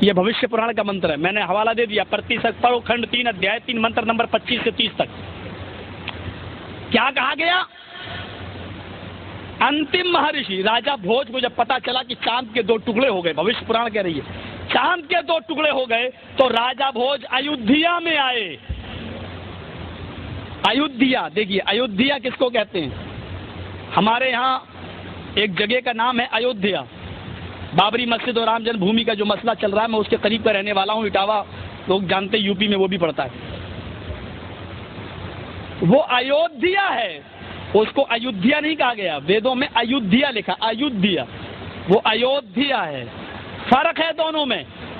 یہ بھوشیہ پران کا منتر ہے، میں نے حوالہ دے دیا، پرتیشت پڑھو، کھنڈ 3 ادھیائے 3 منتر نمبر 25 سے 30 تک۔ کیا کہا گیا؟ انتم مہرشی راجا بھوج کو جب پتا چلا کہ چاند کے 2 ٹکڑے ہو گئے، بھوشیہ پران کہہ رہی ہے چاند کے 2 ٹکڑے ہو گئے، تو راجا بھوج ایودھیا میں آئے۔ ایودھیا، دیکھیے ایودھیا کس کو کہتے ہیں؟ ہمارے یہاں ایک جگہ کا نام ہے ایودھیا، بابری مسجد اور رام جنم بھومی کا جو مسئلہ چل رہا ہے، میں اس کے قریب کا رہنے والا ہوں، اٹاوا لوگ جانتے ہیں، یو پی میں وہ بھی پڑتا ہے۔ وہ ایودھیا ہے، اس کو ایودھیا نہیں کہا گیا، ویدوں میں ایودھیا لکھا، ایودھیا، وہ ایودھیا ہے، فرق ہے دونوں میں۔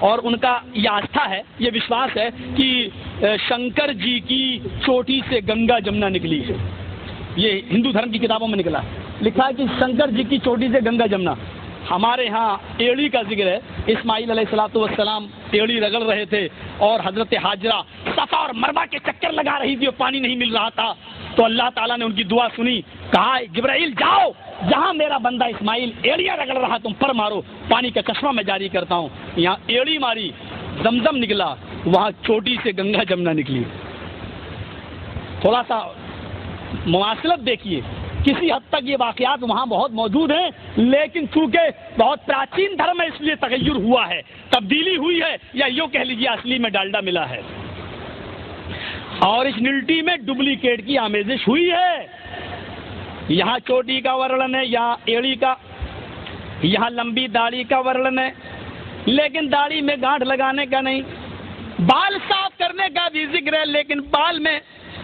اور ان کا یہ آستھا ہے, یہ وشواس ہے کہ شنکر جی کی چوٹی سے گنگا جمنا نکلی ہے. یہ ہندو دھرم کی کتابوں میں نکلا ہے, لکھا ہے کہ شنکر جی کی چوٹی سے گنگا جمنا. ہمارے ہاں ایڑی کا ذکر ہے. اسماعیل علیہ الصلوۃ والسلام ایڑی رگڑ رہے تھے اور حضرت ہاجرہ صفا اور مروہ کے چکر لگا رہی تھی اور پانی نہیں مل رہا تھا, تو اللہ تعالیٰ نے ان کی دعا سنی, کہا جبرائیل جاؤ جہاں میرا بندہ اسماعیل ایڑیاں رگڑ رہا تم پر مارو, پانی کا چشمہ میں جاری کرتا ہوں. یہاں ایڑی ماری, زمزم نکلا, وہاں چوٹی سے گنگا جمنا نکلی. تھوڑا سا مواصلت دیکھیے, کسی حد تک یہ واقعات وہاں بہت موجود ہیں, لیکن چونکہ بہت پراچین دھرم ہے اس لیے تغیر ہوا ہے, تبدیلی ہوئی ہے, یا یوں کہہ لیجیے اصلی میں ڈالڈا ملا ہے. اوریجنلٹی میں ڈپلیکیٹ کی آمیزش ہوئی ہے. یہاں چوٹی کا ورنن ہے, یہاں ایڑی کا, یہاں لمبی داڑھی کا ورنن ہے, لیکن داڑھی میں گانٹھ لگانے کا نہیں. بال صاف کرنے کا بھی ذکر ہے, لیکن بال میں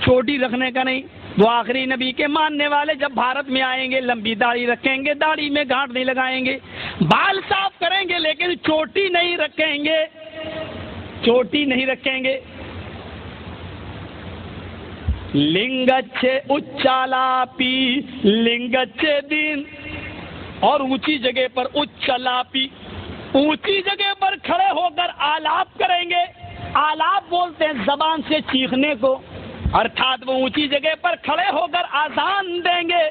چوٹی رکھنے کا نہیں. وہ آخری نبی کے ماننے والے جب بھارت میں آئیں گے لمبی داڑھی رکھیں گے, داڑھی میں گانٹھ نہیں لگائیں گے, بال صاف کریں گے لیکن چوٹی نہیں رکھیں گے, چوٹی نہیں رکھیں گے. لنگچے اچالاپی لنگچے دین, اور اونچی جگہ پر اچالاپی, اونچی جگہ پر کھڑے ہو کر آلاپ کریں گے. آلاپ بولتے ہیں زبان سے چیخنے کو, ارتھات وہ اونچی جگہ پر کھڑے ہو کر آذان دیں گے,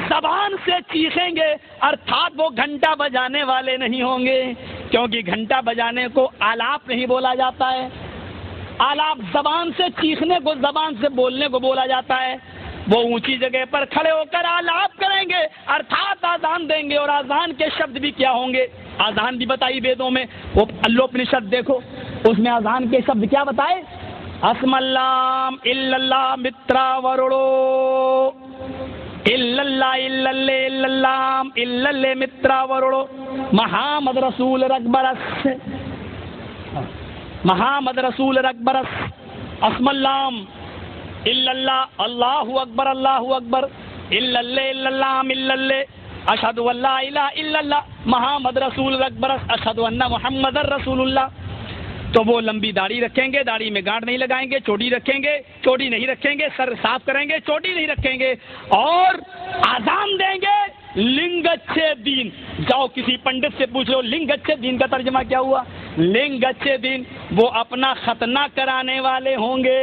زبان سے چیخیں گے, ارتھات وہ گھنٹا بجانے والے نہیں ہوں گے, کیونکہ گھنٹا بجانے کو آلاپ نہیں بولا جاتا ہے. آلاپ زبان سے چیخنے کو, زبان سے بولنے کو بولا جاتا ہے. وہ اونچی جگہ پر کھڑے ہو کر آلاپ کریں گے, ارتھات آذان دیں گے. اور آذان کے شبد بھی کیا ہوں گے, آذان بھی بتائی ویدوں میں. وہ اللوپنشد دیکھو, اس میں آذان کے شبد کیا بتائے, اسم اللہ الا اللہ مترا ورڑو الا اللہ الا اللہ الا اللہ مترا ورڑو محمد رسول رکبرس محمد رسول رکبرس اسم اللہ الا اللہ اللہ اکبر الا اللہ الا اللہ اشہد ان لا الہ الا اللہ محمد رسول رکبرس اشہد ان محمد رسول اللہ. تو وہ لمبی داڑھی رکھیں گے, داڑھی میں گانٹھ نہیں لگائیں گے, چوٹی رکھیں گے, چوٹی نہیں رکھیں گے, سر صاف کریں گے, چوٹی نہیں رکھیں گے, اور آذان دیں گے لنگچے دین. جاؤ کسی پنڈت سے پوچھ لو لنگچے دین کا ترجمہ کیا ہوا. لنگچے دین وہ اپنا ختنہ کرانے والے ہوں گے,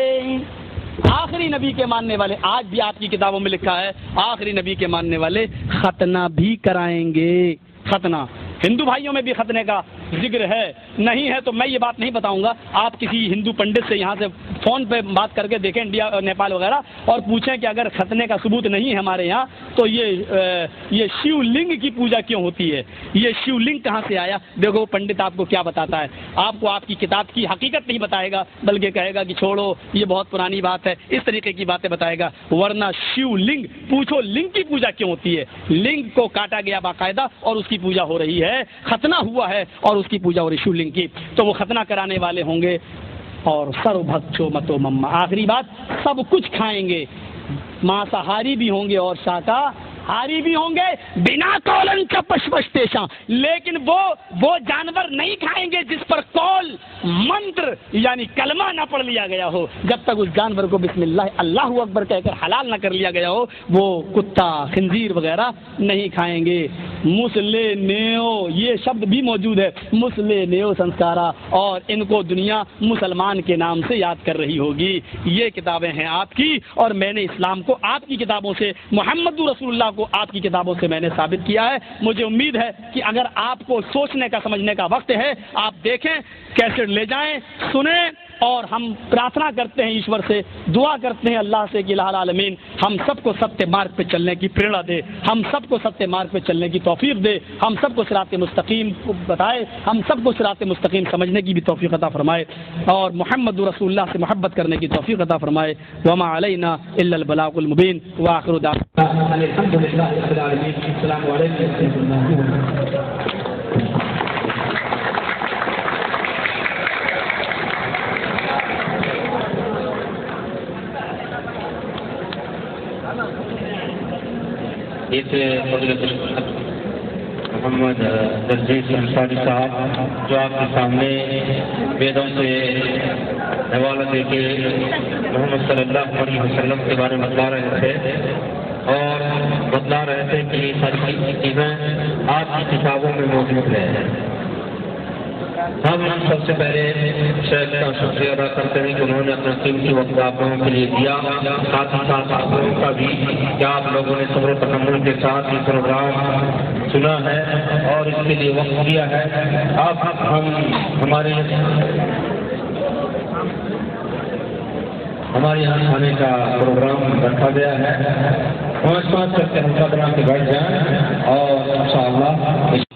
آخری نبی کے ماننے والے. آج بھی آپ کی کتابوں میں لکھا ہے آخری نبی کے ماننے والے ختنہ بھی کرائیں گے. ختنہ ہندو بھائیوں میں بھی ختنے کا ذکر ہے, نہیں ہے تو میں یہ بات نہیں بتاؤں گا. آپ کسی ہندو پنڈت سے یہاں سے فون پہ بات کر کے دیکھیں, انڈیا اور نیپال وغیرہ, اور پوچھیں کہ اگر ختنے کا ثبوت نہیں ہے ہمارے یہاں تو یہ شیو لنگ کی پوجا کیوں ہوتی ہے, یہ شیو لنگ کہاں سے آیا. دیکھو پنڈت آپ کو کیا بتاتا ہے, آپ کو آپ کی کتاب کی حقیقت نہیں بتائے گا, بلکہ کہے گا کہ چھوڑو یہ بہت پرانی بات ہے, اس طریقے کی باتیں بتائے گا. ورنہ شیو لنگ پوچھو لنگ کی پوجا کیوں ہوتی ہے. لنگ کو کاٹا گیا باقاعدہ اور اس کی پوجا ہو رہی ہے, ختنہ ہوا ہے اور اس کی پوجا ہو رہی شیو لنگ کی. تو وہ ختنہ کرانے والے ہوں گے. اور سرو بھکشو متو مما, آخری بات, سب کچھ کھائیں گے, مانساہاری بھی ہوں گے اور شاکاہاری بھی ہوں گے. بنا کولن چپشپشتیشاں, لیکن وہ جانور نہیں کھائیں گے جس پر کول منتر یعنی کلمہ نہ پڑھ لیا گیا ہو. جب تک اس جانور کو بسم اللہ اللہ اکبر کہہ کر حلال نہ کر لیا گیا ہو, وہ کتا خنزیر وغیرہ نہیں کھائیں گے. مسلے نیو یہ شبد بھی موجود ہے, مسلے نیو سنسکارا, اور ان کو دنیا مسلمان کے نام سے یاد کر رہی ہوگی. یہ کتابیں ہیں آپ کی, اور میں نے اسلام کو آپ کی کتابوں سے, محمد رسول اللہ کو آپ کی کتابوں سے میں نے ثابت کیا ہے. مجھے امید ہے کہ اگر آپ کو سوچنے کا سمجھنے کا وقت ہے, آپ دیکھیں, کیسٹ لے جائیں, سنیں, اور ہم پرارتھنا کرتے ہیں ایشور سے, دعا کرتے ہیں اللہ سے کہ الہ العالمین ہم سب کو ستیہ مارگ پہ چلنے کی پریرنا دے, ہم سب کو ستیہ مارگ پہ چلنے کی توفیق دے, ہم سب کو صراط مستقیم بتائے, ہم سب کو صراط مستقیم سمجھنے کی بھی توفیق عطا فرمائے, اور محمد رسول اللہ سے محبت کرنے کی توفیق عطا فرمائے. وما علینا الا البلاغ المبین. وآخر دعوانا الحمد للہ رب العالمین. السلام علیکم ورحمۃ اللہ وبرکاتہ. اس محمد درجیش انصاری صاحب جو آپ کے سامنے ویدوں سے حوالہ دے کے محمد صلی اللہ علیہ وسلم کے بارے میں بتلا رہے تھے اور بتلا رہے تھے کہ یہ ساری چیزیں آپ کی کتابوں میں موجود ہیں۔ ہم سب سے پہلے شیخ کا شکریہ ادا کرتے ہیں کہ انہوں نے اپنا قیمتی وقت آپ لوگوں کے لیے دیا، ساتھ ہی ساتھ آپ لوگوں کا بھی کہ آپ لوگوں نے صبر و تحمل کے ساتھ یہ پروگرام سنا ہے اور اس کے لیے وقت دیا ہے۔ اب ہمارے یہاں کھانے کا پروگرام رکھا گیا ہے، 5 کر کے ہم بنا کے بیٹھ جائیں اور انشاءاللہ